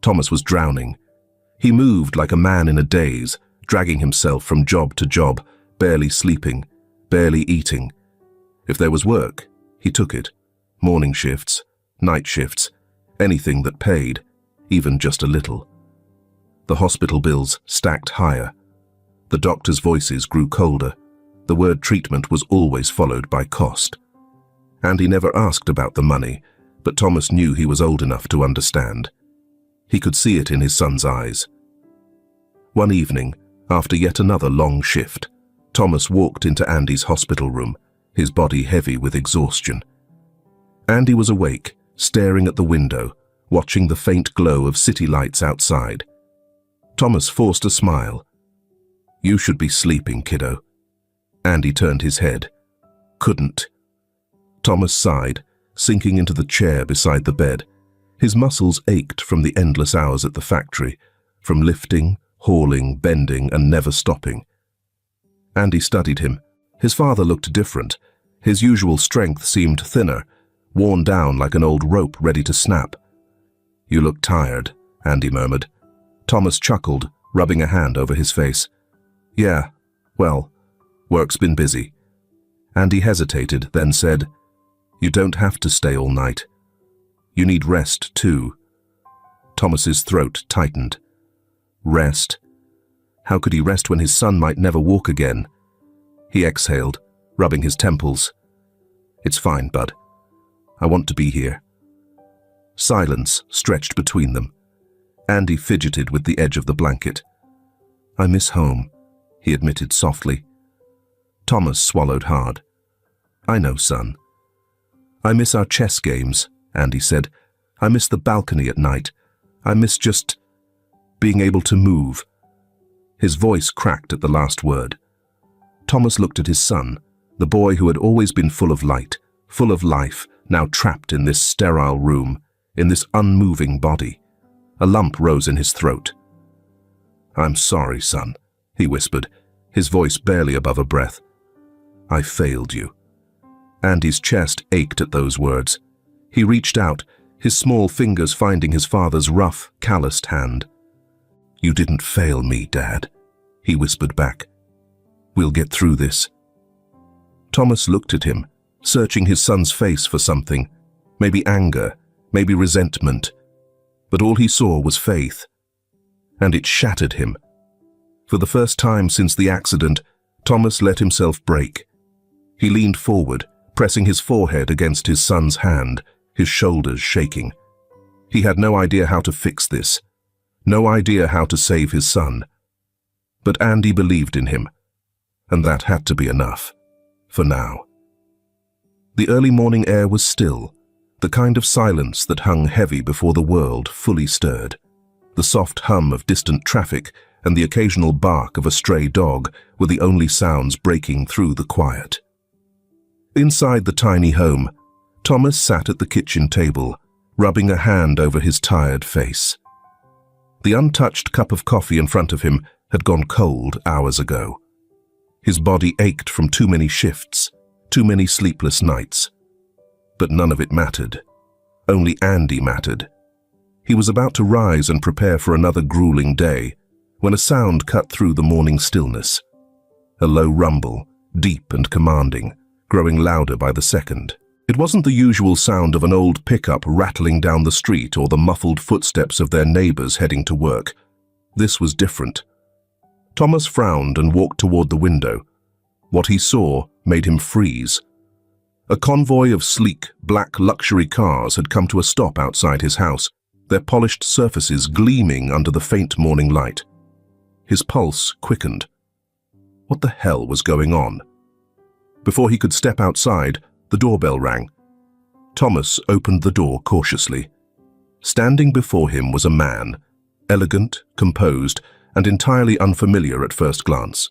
Thomas was drowning. He moved like a man in a daze, dragging himself from job to job, barely sleeping, barely eating. If there was work, he took it. Morning shifts, night shifts, anything that paid, even just a little. The hospital bills stacked higher. The doctors' voices grew colder. The word treatment was always followed by cost. Andy never asked about the money, but Thomas knew he was old enough to understand. He could see it in his son's eyes. One evening, after yet another long shift, Thomas walked into Andy's hospital room, his body heavy with exhaustion. Andy was awake, staring at the window, watching the faint glow of city lights outside. Thomas forced a smile. "You should be sleeping, kiddo." Andy turned his head. "Couldn't." Thomas sighed, sinking into the chair beside the bed. His muscles ached from the endless hours at the factory, from lifting, hauling, bending, and never stopping. Andy studied him. His father looked different. His usual strength seemed thinner, worn down like an old rope ready to snap. "You look tired," Andy murmured. Thomas chuckled, rubbing a hand over his face. "Yeah, well, work's been busy." Andy hesitated, then said, "You don't have to stay all night. You need rest, too." Thomas's throat tightened. Rest? How could he rest when his son might never walk again? He exhaled, rubbing his temples. "It's fine, bud. I want to be here." Silence stretched between them. Andy fidgeted with the edge of the blanket. "I miss home," he admitted softly. Thomas swallowed hard. "I know, son." "I miss our chess games," Andy said. "I miss the balcony at night. I miss just being able to move." His voice cracked at the last word. Thomas looked at his son, the boy who had always been full of light, full of life, now trapped in this sterile room, in this unmoving body. A lump rose in his throat. "I'm sorry, son," he whispered, his voice barely above a breath. "I failed you." Andy's chest ached at those words. He reached out, his small fingers finding his father's rough, calloused hand. "You didn't fail me, Dad," he whispered back. "We'll get through this." Thomas looked at him, searching his son's face for something, maybe anger, maybe resentment. But all he saw was faith. And it shattered him. For the first time since the accident, Thomas let himself break. He leaned forward, pressing his forehead against his son's hand, his shoulders shaking. He had no idea how to fix this, no idea how to save his son. But Andy believed in him, and that had to be enough, for now. The early morning air was still, the kind of silence that hung heavy before the world fully stirred. The soft hum of distant traffic and the occasional bark of a stray dog were the only sounds breaking through the quiet. Inside the tiny home, Thomas sat at the kitchen table, rubbing a hand over his tired face. The untouched cup of coffee in front of him had gone cold hours ago. His body ached from too many shifts, too many sleepless nights. But none of it mattered. Only Andy mattered. He was about to rise and prepare for another grueling day, when a sound cut through the morning stillness. A low rumble, deep and commanding, growing louder by the second. It wasn't the usual sound of an old pickup rattling down the street or the muffled footsteps of their neighbors heading to work. This was different. Thomas frowned and walked toward the window. What he saw made him freeze. A convoy of sleek, black luxury cars had come to a stop outside his house, their polished surfaces gleaming under the faint morning light. His pulse quickened. What the hell was going on? Before he could step outside, the doorbell rang. Thomas opened the door cautiously. Standing before him was a man, elegant, composed, and entirely unfamiliar at first glance.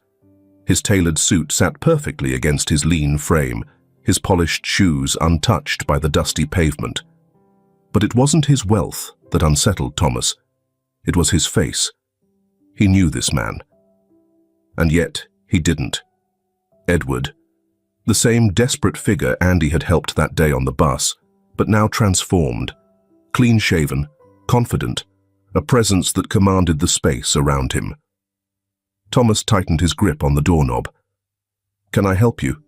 His tailored suit sat perfectly against his lean frame, his polished shoes untouched by the dusty pavement. But it wasn't his wealth that unsettled Thomas. It was his face. He knew this man. And yet, he didn't. Edward. The same desperate figure Andy had helped that day on the bus, but now transformed. Clean-shaven, confident, a presence that commanded the space around him. Thomas tightened his grip on the doorknob. "Can I help you?"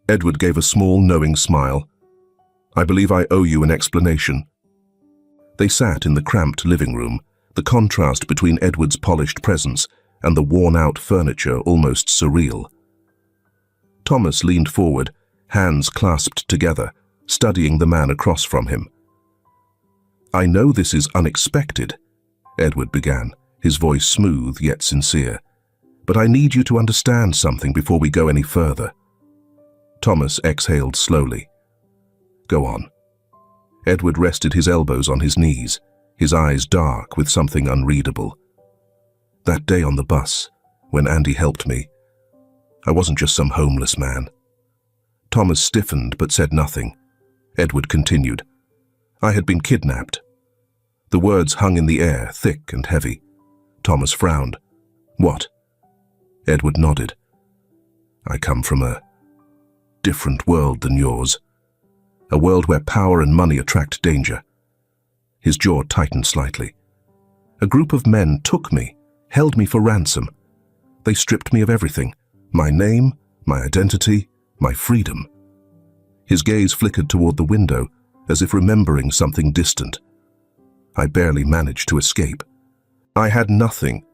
Edward gave a small, knowing smile. "I believe I owe you an explanation." They sat in the cramped living room, the contrast between Edward's polished presence and the worn-out furniture almost surreal. Thomas leaned forward, hands clasped together, studying the man across from him. "I know this is unexpected," Edward began, his voice smooth yet sincere, "but I need you to understand something before we go any further." Thomas exhaled slowly. "Go on." Edward rested his elbows on his knees, his eyes dark with something unreadable. "That day on the bus, when Andy helped me, I wasn't just some homeless man." Thomas stiffened but said nothing. Edward continued. "I had been kidnapped." The words hung in the air, thick and heavy. Thomas frowned. "What?" Edward nodded. "I come from a different world than yours. A world where power and money attract danger." His jaw tightened slightly. "A group of men took me, held me for ransom. They stripped me of everything. My name, my identity, my freedom." His gaze flickered toward the window, as if remembering something distant. "I barely managed to escape. I had nothing.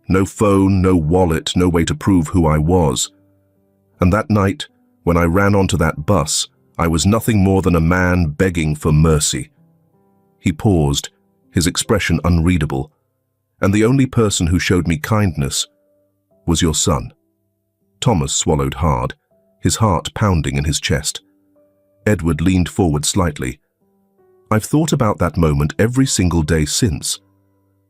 No phone, no wallet, no way to prove who I was. And that night, when I ran onto that bus, I was nothing more than a man begging for mercy." He paused, his expression unreadable. "And the only person who showed me kindness was your son." Thomas swallowed hard, his heart pounding in his chest. Edward leaned forward slightly. "I've thought about that moment every single day since.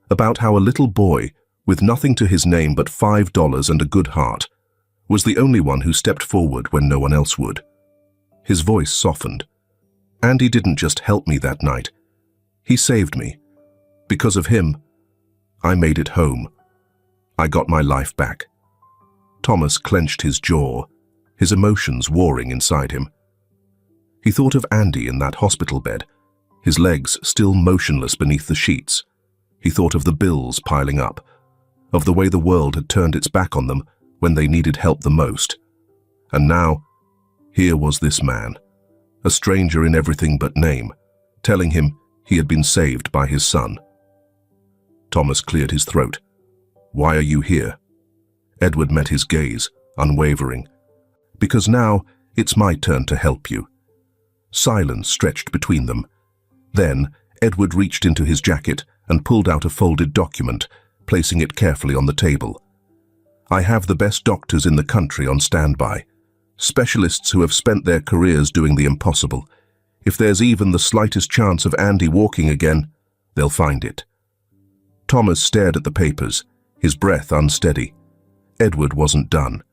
About how a little boy, with nothing to his name but $5 and a good heart, was the only one who stepped forward when no one else would." His voice softened. "Andy didn't just help me that night. He saved me. Because of him, I made it home. I got my life back." Thomas clenched his jaw, his emotions warring inside him. He thought of Andy in that hospital bed, his legs still motionless beneath the sheets. He thought of the bills piling up, of the way the world had turned its back on them when they needed help the most. And now, here was this man, a stranger in everything but name, telling him he had been saved by his son. Thomas cleared his throat. "Why are you here?" Edward met his gaze, unwavering. "Because now, it's my turn to help you." Silence stretched between them. Then, Edward reached into his jacket and pulled out a folded document, placing it carefully on the table. "I have the best doctors in the country on standby. Specialists who have spent their careers doing the impossible. If there's even the slightest chance of Andy walking again, they'll find it." Thomas stared at the papers, his breath unsteady. Edward wasn't done.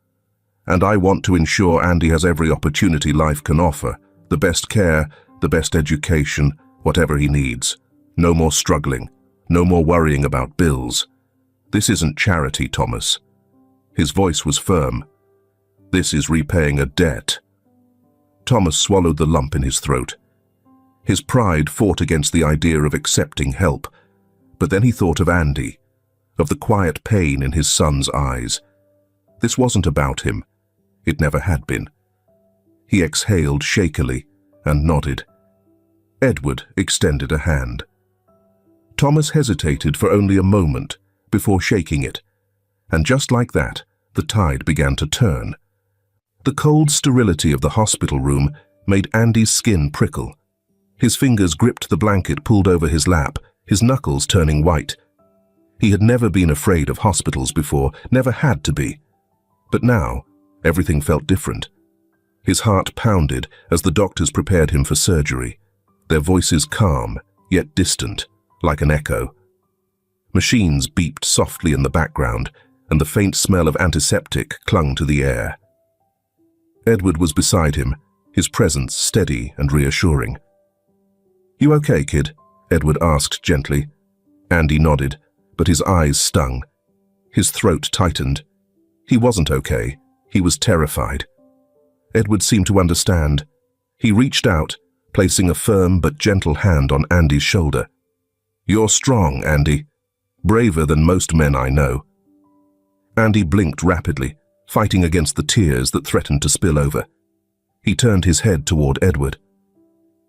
"And I want to ensure Andy has every opportunity life can offer, the best care, the best education, whatever he needs. No more struggling, no more worrying about bills. This isn't charity, Thomas." His voice was firm. "This is repaying a debt." Thomas swallowed the lump in his throat. His pride fought against the idea of accepting help, but then he thought of Andy, of the quiet pain in his son's eyes. This wasn't about him. It never had been. He exhaled shakily and nodded. Edward extended a hand. Thomas hesitated for only a moment before shaking it, and just like that, the tide began to turn. The cold sterility of the hospital room made Andy's skin prickle. His fingers gripped the blanket pulled over his lap, his knuckles turning white. He had never been afraid of hospitals before, never had to be. But now, everything felt different. His heart pounded as the doctors prepared him for surgery, their voices calm, yet distant, like an echo. Machines beeped softly in the background, and the faint smell of antiseptic clung to the air. Edward was beside him, his presence steady and reassuring. "You okay, kid?" Edward asked gently. Andy nodded, but his eyes stung. His throat tightened. He wasn't okay. He was terrified. Edward seemed to understand. He reached out, placing a firm but gentle hand on Andy's shoulder. "You're strong, Andy. Braver than most men I know." Andy blinked rapidly, fighting against the tears that threatened to spill over. He turned his head toward Edward.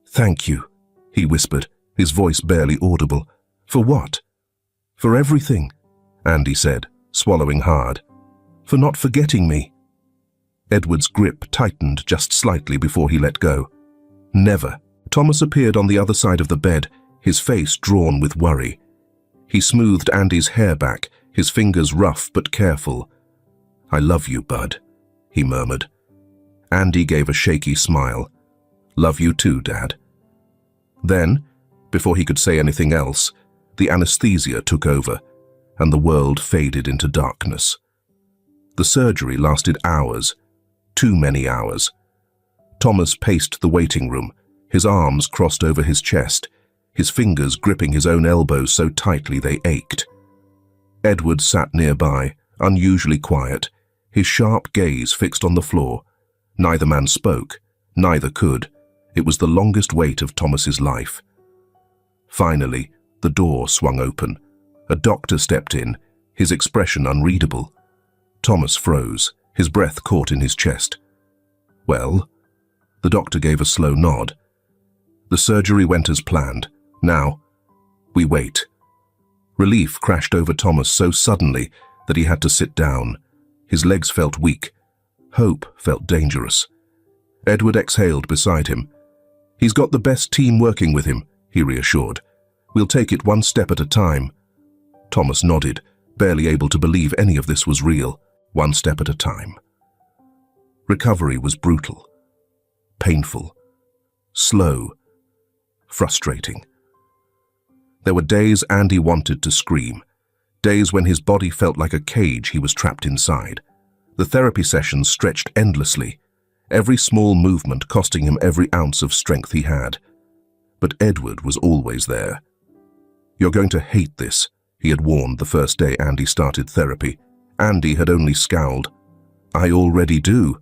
"Thank you," he whispered, his voice barely audible. "For what?" "For everything," Andy said, swallowing hard. "For not forgetting me." Edward's grip tightened just slightly before he let go. "Never." Thomas appeared on the other side of the bed, his face drawn with worry. He smoothed Andy's hair back, his fingers rough but careful. "I love you, bud," he murmured. Andy gave a shaky smile. "Love you too, Dad." Then, before he could say anything else, the anesthesia took over, and the world faded into darkness. The surgery lasted hours, too many hours. Thomas paced the waiting room, his arms crossed over his chest, his fingers gripping his own elbows so tightly they ached. Edward sat nearby, unusually quiet, his sharp gaze fixed on the floor. Neither man spoke, neither could. It was the longest wait of Thomas's life. Finally, the door swung open. A doctor stepped in, his expression unreadable. Thomas froze, his breath caught in his chest. "Well?" The doctor gave a slow nod. "The surgery went as planned. Now, we wait." Relief crashed over Thomas so suddenly that he had to sit down. His legs felt weak. Hope felt dangerous. Edward exhaled beside him. "He's got the best team working with him," he reassured. "We'll take it one step at a time." Thomas nodded, barely able to believe any of this was real. One step at a time. Recovery was brutal, painful, slow, frustrating. There were days Andy wanted to scream, days when his body felt like a cage he was trapped inside. The therapy sessions stretched endlessly, every small movement costing him every ounce of strength he had. But Edward was always there. "You're going to hate this," he had warned the first day Andy started therapy. Andy had only scowled. "I already do."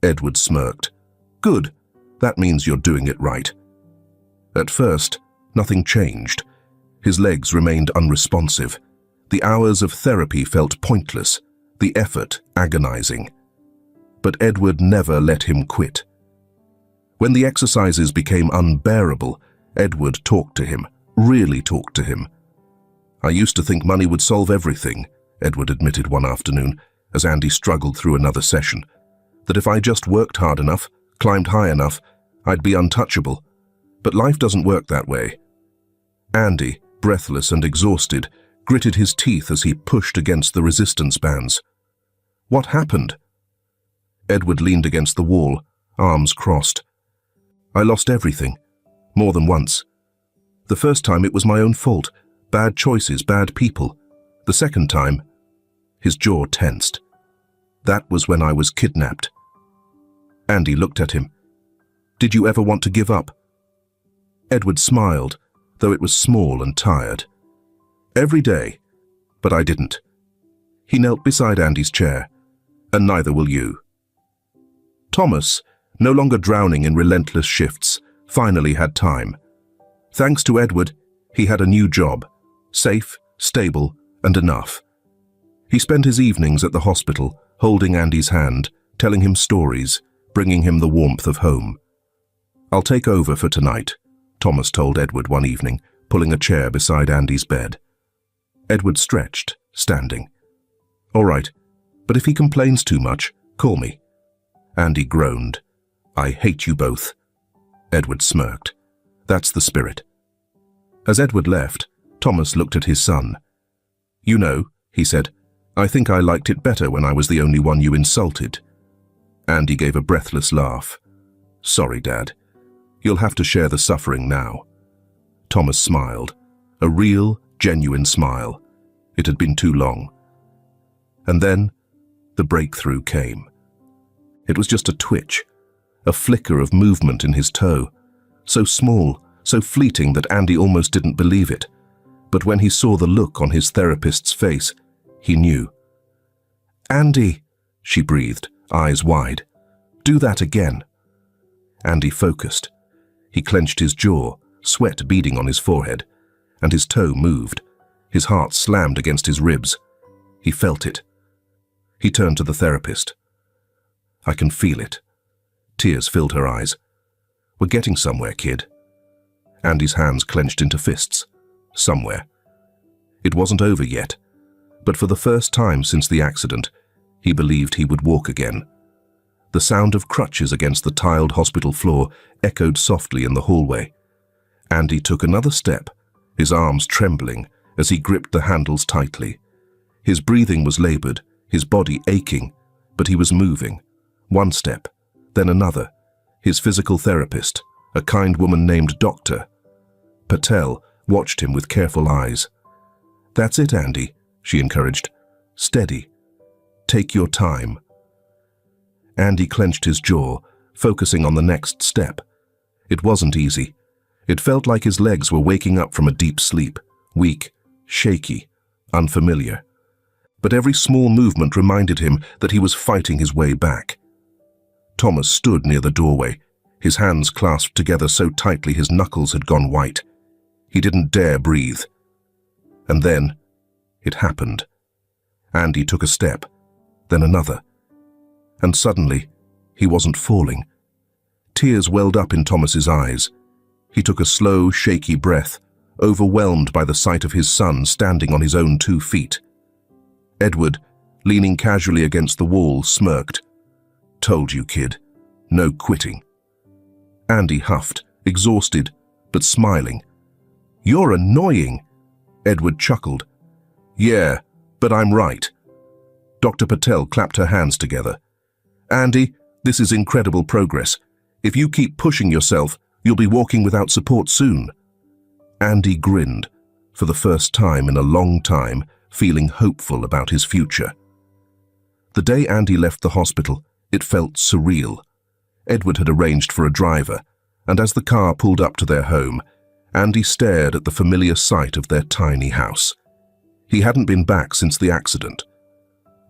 Edward smirked. "Good. That means you're doing it right." At first, nothing changed. His legs remained unresponsive. The hours of therapy felt pointless, the effort agonizing. But Edward never let him quit. When the exercises became unbearable, Edward talked to him, really talked to him. "I used to think money would solve everything," Edward admitted one afternoon, as Andy struggled through another session. "That if I just worked hard enough, climbed high enough, I'd be untouchable. But life doesn't work that way." Andy, breathless and exhausted, gritted his teeth as he pushed against the resistance bands. "What happened?" Edward leaned against the wall, arms crossed. "I lost everything, more than once. The first time it was my own fault, bad choices, bad people. The second time," his jaw tensed, "that was when I was kidnapped." Andy looked at him. "Did you ever want to give up?" Edward smiled, though it was small and tired. "Every day, but I didn't." He knelt beside Andy's chair. "And neither will you." Thomas, no longer drowning in relentless shifts, finally had time. Thanks to Edward, he had a new job, safe, stable, and enough. He spent his evenings at the hospital, holding Andy's hand, telling him stories, bringing him the warmth of home. "I'll take over for tonight," Thomas told Edward one evening, pulling a chair beside Andy's bed. Edward stretched, standing. "All right, but if he complains too much, call me." Andy groaned. "I hate you both." Edward smirked. "That's the spirit." As Edward left, Thomas looked at his son. "You know," he said, "I think I liked it better when I was the only one you insulted." Andy gave a breathless laugh. "Sorry, Dad. You'll have to share the suffering now." Thomas smiled, a real, genuine smile. It had been too long. And then, the breakthrough came. It was just a twitch, a flicker of movement in his toe, so small, so fleeting that Andy almost didn't believe it. But when he saw the look on his therapist's face, he knew. "Andy," she breathed, eyes wide. "Do that again." Andy focused. He clenched his jaw, sweat beading on his forehead, and his toe moved. His heart slammed against his ribs. He felt it. He turned to the therapist. "I can feel it." Tears filled her eyes. "We're getting somewhere, kid." Andy's hands clenched into fists. Somewhere. It wasn't over yet, but for the first time since the accident, he believed he would walk again. The sound of crutches against the tiled hospital floor echoed softly in the hallway. Andy took another step, his arms trembling as he gripped the handles tightly. His breathing was labored, his body aching, but he was moving. One step, then another. His physical therapist, a kind woman named Dr. Patel, watched him with careful eyes. "That's it, Andy," she encouraged. "Steady. Take your time." Andy clenched his jaw, focusing on the next step. It wasn't easy. It felt like his legs were waking up from a deep sleep, weak, shaky, unfamiliar. But every small movement reminded him that he was fighting his way back. Thomas stood near the doorway, his hands clasped together so tightly his knuckles had gone white. He didn't dare breathe. And then, it happened. Andy took a step, then another. And suddenly, he wasn't falling. Tears welled up in Thomas's eyes. He took a slow, shaky breath, overwhelmed by the sight of his son standing on his own 2 feet. Edward, leaning casually against the wall, smirked. "Told you, kid. No quitting." Andy huffed, exhausted, but smiling. "You're annoying," Edward chuckled. "Yeah, but I'm right." Dr. Patel clapped her hands together. "Andy, this is incredible progress. If you keep pushing yourself, you'll be walking without support soon." Andy grinned, for the first time in a long time, feeling hopeful about his future. The day Andy left the hospital, it felt surreal. Edward had arranged for a driver, and as the car pulled up to their home, Andy stared at the familiar sight of their tiny house. He hadn't been back since the accident.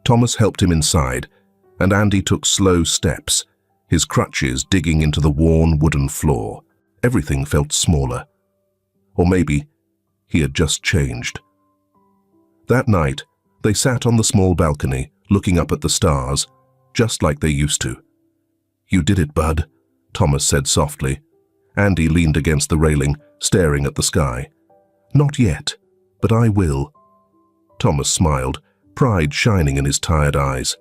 Thomas helped him inside, and Andy took slow steps, his crutches digging into the worn wooden floor. Everything felt smaller. Or maybe he had just changed. That night, they sat on the small balcony, looking up at the stars, just like they used to. "You did it, bud," Thomas said softly. Andy leaned against the railing, staring at the sky. "Not yet, but I will." Thomas smiled, pride shining in his tired eyes.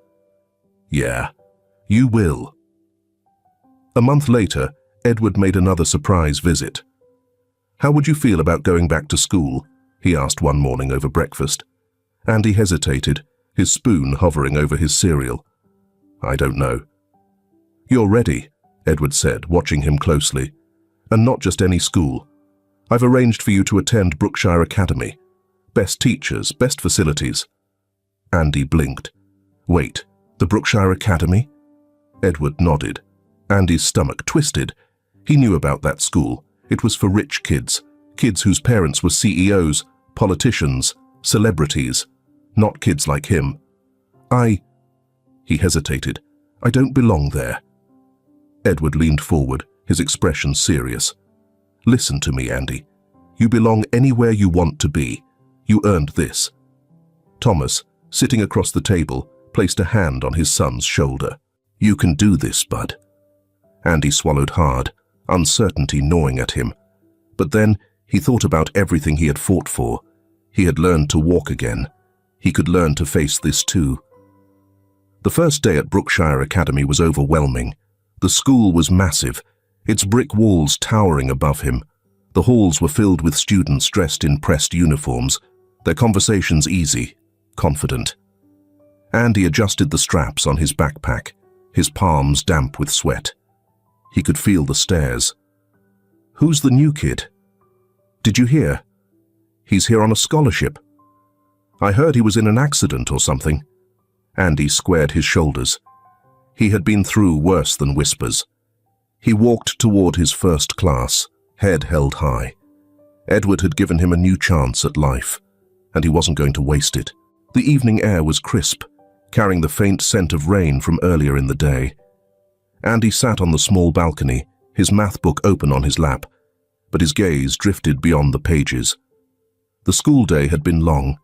"Yeah, you will." A month later, Edward made another surprise visit. "How would you feel about going back to school?" he asked one morning over breakfast. Andy hesitated, his spoon hovering over his cereal. "I don't know." "You're ready," Edward said, watching him closely. "And not just any school. I've arranged for you to attend Brookshire Academy. Best teachers, best facilities." Andy blinked. "Wait, the Brookshire Academy?" Edward nodded. Andy's stomach twisted. He knew about that school. It was for rich kids, kids whose parents were CEOs, politicians, celebrities, not kids like him. He hesitated. "I don't belong there." Edward leaned forward, his expression serious. "Listen to me, Andy. You belong anywhere you want to be. You earned this." Thomas, sitting across the table, placed a hand on his son's shoulder. "You can do this, bud." Andy swallowed hard, uncertainty gnawing at him. But then he thought about everything he had fought for. He had learned to walk again. He could learn to face this too. The first day at Brookshire Academy was overwhelming. The school was massive, its brick walls towering above him. The halls were filled with students dressed in pressed uniforms, their conversations easy, confident. Andy adjusted the straps on his backpack, his palms damp with sweat. He could feel the stares. "Who's the new kid?" "Did you hear? He's here on a scholarship." "I heard he was in an accident or something." Andy squared his shoulders. He had been through worse than whispers. He walked toward his first class, head held high. Edward had given him a new chance at life, and he wasn't going to waste it. The evening air was crisp, carrying the faint scent of rain from earlier in the day. Andy sat on the small balcony, his math book open on his lap, but his gaze drifted beyond the pages. The school day had been long.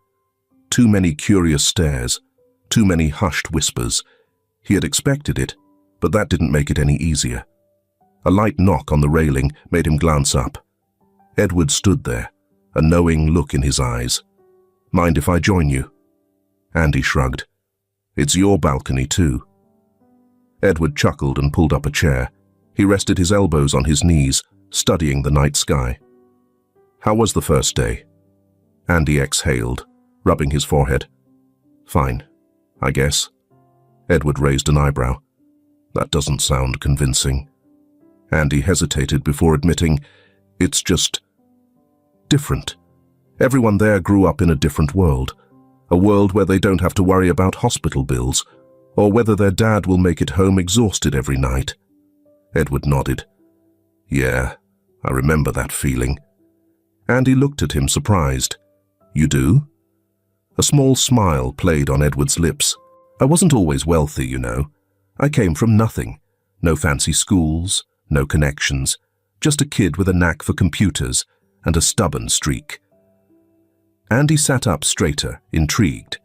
Too many curious stares, too many hushed whispers. He had expected it, but that didn't make it any easier. A light knock on the railing made him glance up. Edward stood there, a knowing look in his eyes. "Mind if I join you?" Andy shrugged. "It's your balcony too." Edward chuckled and pulled up a chair. He rested his elbows on his knees, studying the night sky. "How was the first day?" Andy exhaled, rubbing his forehead. "Fine, I guess." Edward raised an eyebrow. "That doesn't sound convincing." Andy hesitated before admitting, "It's just different. Everyone there grew up in a different world. A world where they don't have to worry about hospital bills, or whether their dad will make it home exhausted every night." Edward nodded. "Yeah, I remember that feeling." Andy looked at him surprised. "You do?" A small smile played on Edward's lips. "I wasn't always wealthy, you know. I came from nothing. No fancy schools, no connections. Just a kid with a knack for computers and a stubborn streak." Andy sat up straighter, intrigued.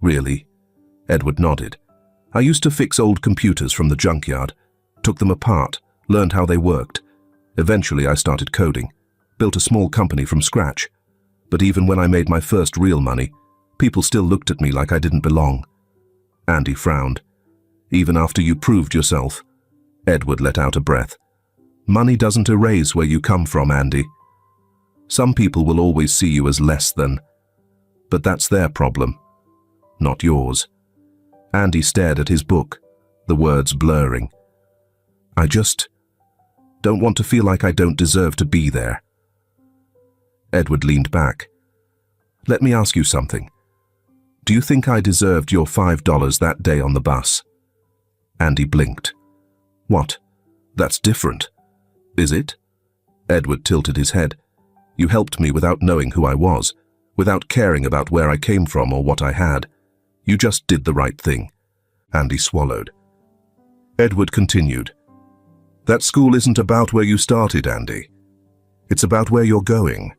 "Really?" Edward nodded. "I used to fix old computers from the junkyard, took them apart, learned how they worked. Eventually I started coding, built a small company from scratch. But even when I made my first real money, people still looked at me like I didn't belong." Andy frowned. "Even after you proved yourself?" Edward let out a breath. "Money doesn't erase where you come from, Andy. Some people will always see you as less than, but that's their problem, not yours." Andy stared at his book, the words blurring. "I just don't want to feel like I don't deserve to be there." Edward leaned back. "Let me ask you something. Do you think I deserved your $5 that day on the bus?" Andy blinked. "What? That's different. Is it?" Edward tilted his head. "You helped me without knowing who I was, without caring about where I came from or what I had. You just did the right thing." Andy swallowed. Edward continued. "That school isn't about where you started, Andy. It's about where you're going.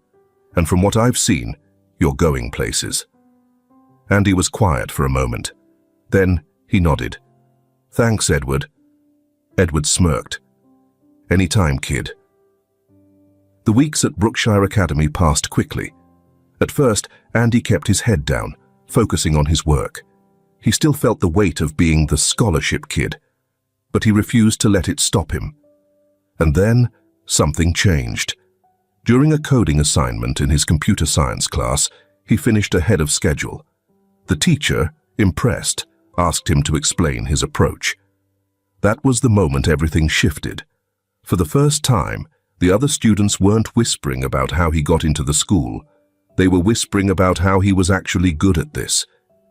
And from what I've seen, you're going places." Andy was quiet for a moment. Then he nodded. "Thanks, Edward." Edward smirked. "Any time, kid." The weeks at Brookshire Academy passed quickly. At first, Andy kept his head down, focusing on his work. He still felt the weight of being the scholarship kid, but he refused to let it stop him. And then, something changed. During a coding assignment in his computer science class, he finished ahead of schedule. The teacher, impressed, asked him to explain his approach. That was the moment everything shifted. For the first time, the other students weren't whispering about how he got into the school. They were whispering about how he was actually good at this.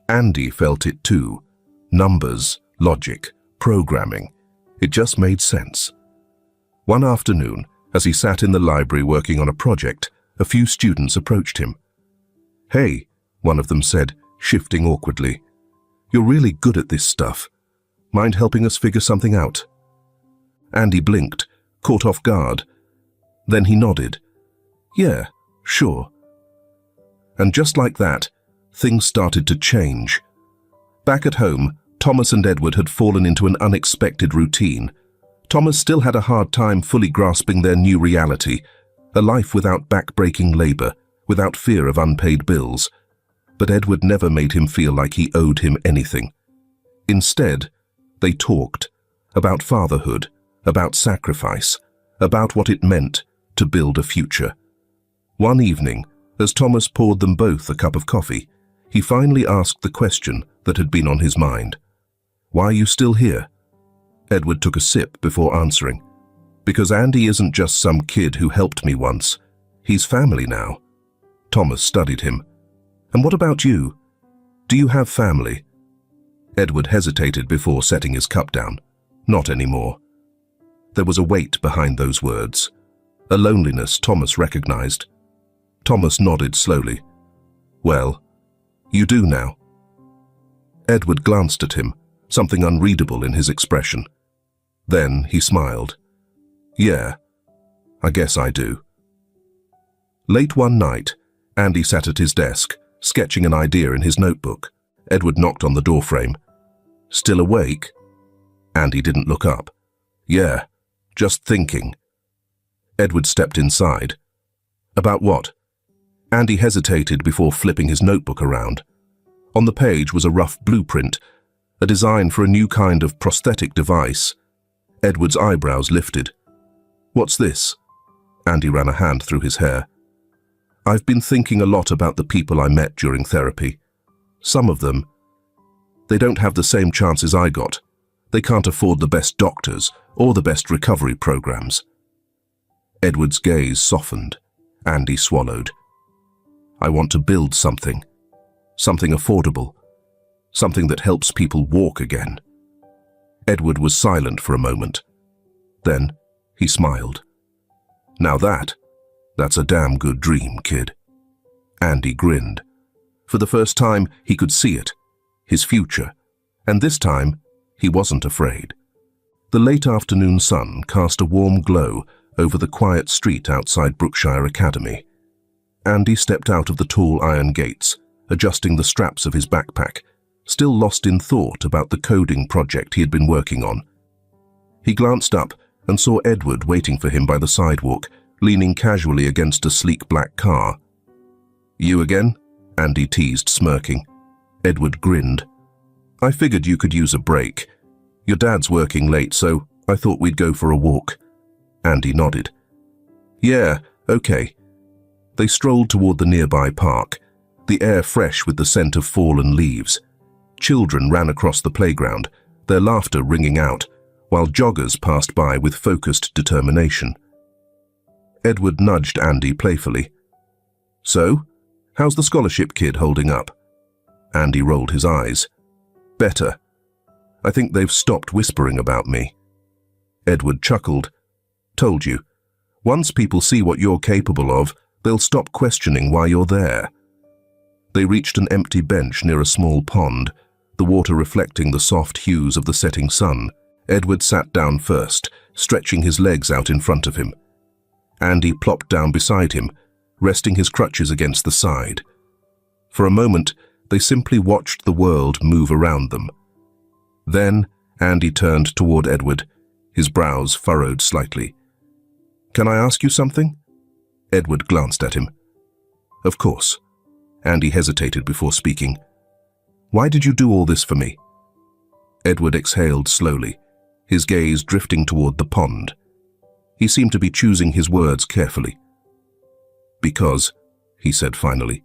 Andy felt it too. Numbers, logic, programming. It just made sense. One afternoon, as he sat in the library working on a project, a few students approached him. "Hey," one of them said, shifting awkwardly. "You're really good at this stuff. Mind helping us figure something out?" Andy blinked, caught off guard. Then he nodded. "Yeah, sure." And just like that, things started to change. Back at home, Thomas and Edward had fallen into an unexpected routine. Thomas still had a hard time fully grasping their new reality, a life without back-breaking labor, without fear of unpaid bills. But Edward never made him feel like he owed him anything. Instead, they talked about fatherhood, about sacrifice, about what it meant to build a future. One evening, as Thomas poured them both a cup of coffee, he finally asked the question that had been on his mind. "Why are you still here?" Edward took a sip before answering. "Because Andy isn't just some kid who helped me once. He's family now." Thomas studied him. "And what about you? Do you have family?" Edward hesitated before setting his cup down. Not anymore. There was a weight behind those words, a loneliness Thomas recognized, Thomas nodded slowly. Well, you do now. Edward glanced at him, something unreadable in his expression. Then he smiled. Yeah, I guess I do. Late one night, Andy sat at his desk, sketching an idea in his notebook. Edward knocked on the doorframe. Still awake? Andy didn't look up. Yeah, just thinking. Edward stepped inside. About what? Andy hesitated before flipping his notebook around. On the page was a rough blueprint, a design for a new kind of prosthetic device. Edward's eyebrows lifted. What's this? Andy ran a hand through his hair. I've been thinking a lot about the people I met during therapy. Some of them, they don't have the same chances I got. They can't afford the best doctors or the best recovery programs. Edward's gaze softened. Andy swallowed. I want to build something affordable, something that helps people walk again. Edward was silent for a moment. Then he smiled. Now that's a damn good dream, kid. Andy grinned. For the first time, he could see it, his future, and this time, he wasn't afraid. The late afternoon sun cast a warm glow over the quiet street outside Brookshire Academy. Andy stepped out of the tall iron gates, adjusting the straps of his backpack, still lost in thought about the coding project he had been working on. He glanced up and saw Edward waiting for him by the sidewalk, leaning casually against a sleek black car. You again? Andy teased, smirking. Edward grinned. I figured you could use a break. Your dad's working late, so I thought we'd go for a walk. Andy nodded. Yeah, okay. They strolled toward the nearby park, the air fresh with the scent of fallen leaves. Children ran across the playground, their laughter ringing out, while joggers passed by with focused determination. Edward nudged Andy playfully. So, how's the scholarship kid holding up? Andy rolled his eyes. Better. I think they've stopped whispering about me. Edward chuckled. Told you. Once people see what you're capable of, they'll stop questioning why you're there. They reached an empty bench near a small pond, the water reflecting the soft hues of the setting sun. Edward sat down first, stretching his legs out in front of him. Andy plopped down beside him, resting his crutches against the side. For a moment, they simply watched the world move around them. Then, Andy turned toward Edward, his brows furrowed slightly. Can I ask you something? Edward glanced at him. Of course. Andy hesitated before speaking. Why did you do all this for me? Edward exhaled slowly, his gaze drifting toward the pond. He seemed to be choosing his words carefully. Because, he said finally,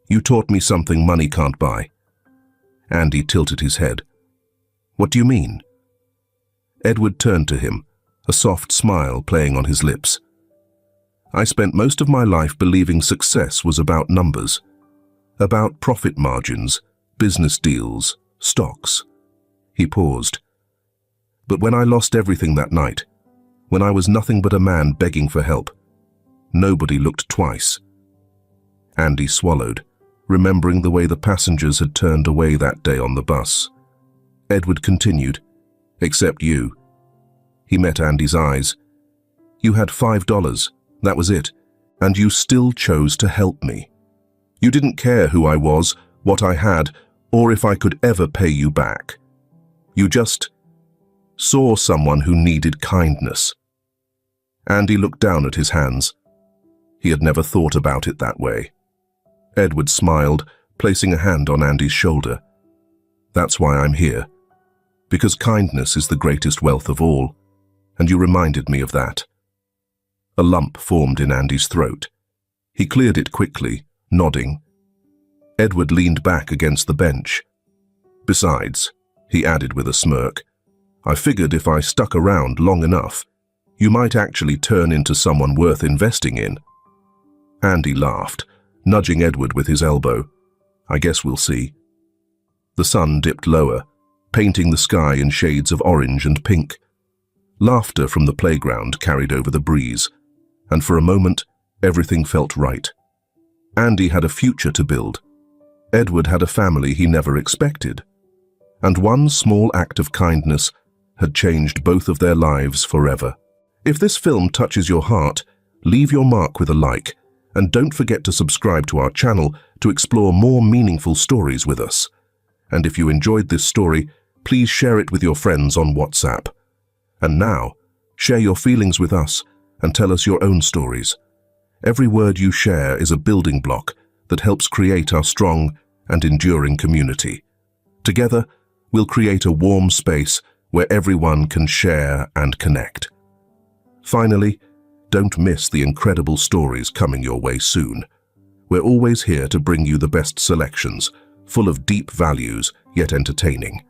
you taught me something money can't buy. Andy tilted his head. What do you mean? Edward turned to him, a soft smile playing on his lips. I spent most of my life believing success was about numbers, about profit margins, business deals, stocks. He paused. But when I lost everything that night, when I was nothing but a man begging for help, nobody looked twice. Andy swallowed, remembering the way the passengers had turned away that day on the bus. Edward continued, except you. He met Andy's eyes. You had $5, that was it, and you still chose to help me. You didn't care who I was, what I had, or if I could ever pay you back. You just saw someone who needed kindness. Andy looked down at his hands. He had never thought about it that way. Edward smiled, placing a hand on Andy's shoulder. That's why I'm here. Because kindness is the greatest wealth of all, and you reminded me of that. A lump formed in Andy's throat. He cleared it quickly, nodding. Edward leaned back against the bench. Besides, he added with a smirk, I figured if I stuck around long enough, you might actually turn into someone worth investing in. Andy laughed, nudging Edward with his elbow. I guess we'll see. The sun dipped lower, painting the sky in shades of orange and pink. Laughter from the playground carried over the breeze, and for a moment, everything felt right. Andy had a future to build. Edward had a family he never expected. And one small act of kindness had changed both of their lives forever. If this film touches your heart, leave your mark with a like, and don't forget to subscribe to our channel to explore more meaningful stories with us. And if you enjoyed this story, please share it with your friends on WhatsApp. And now, share your feelings with us and tell us your own stories. Every word you share is a building block that helps create our strong and enduring community. Together, we'll create a warm space where everyone can share and connect. Finally, don't miss the incredible stories coming your way soon. We're always here to bring you the best selections, full of deep values yet entertaining.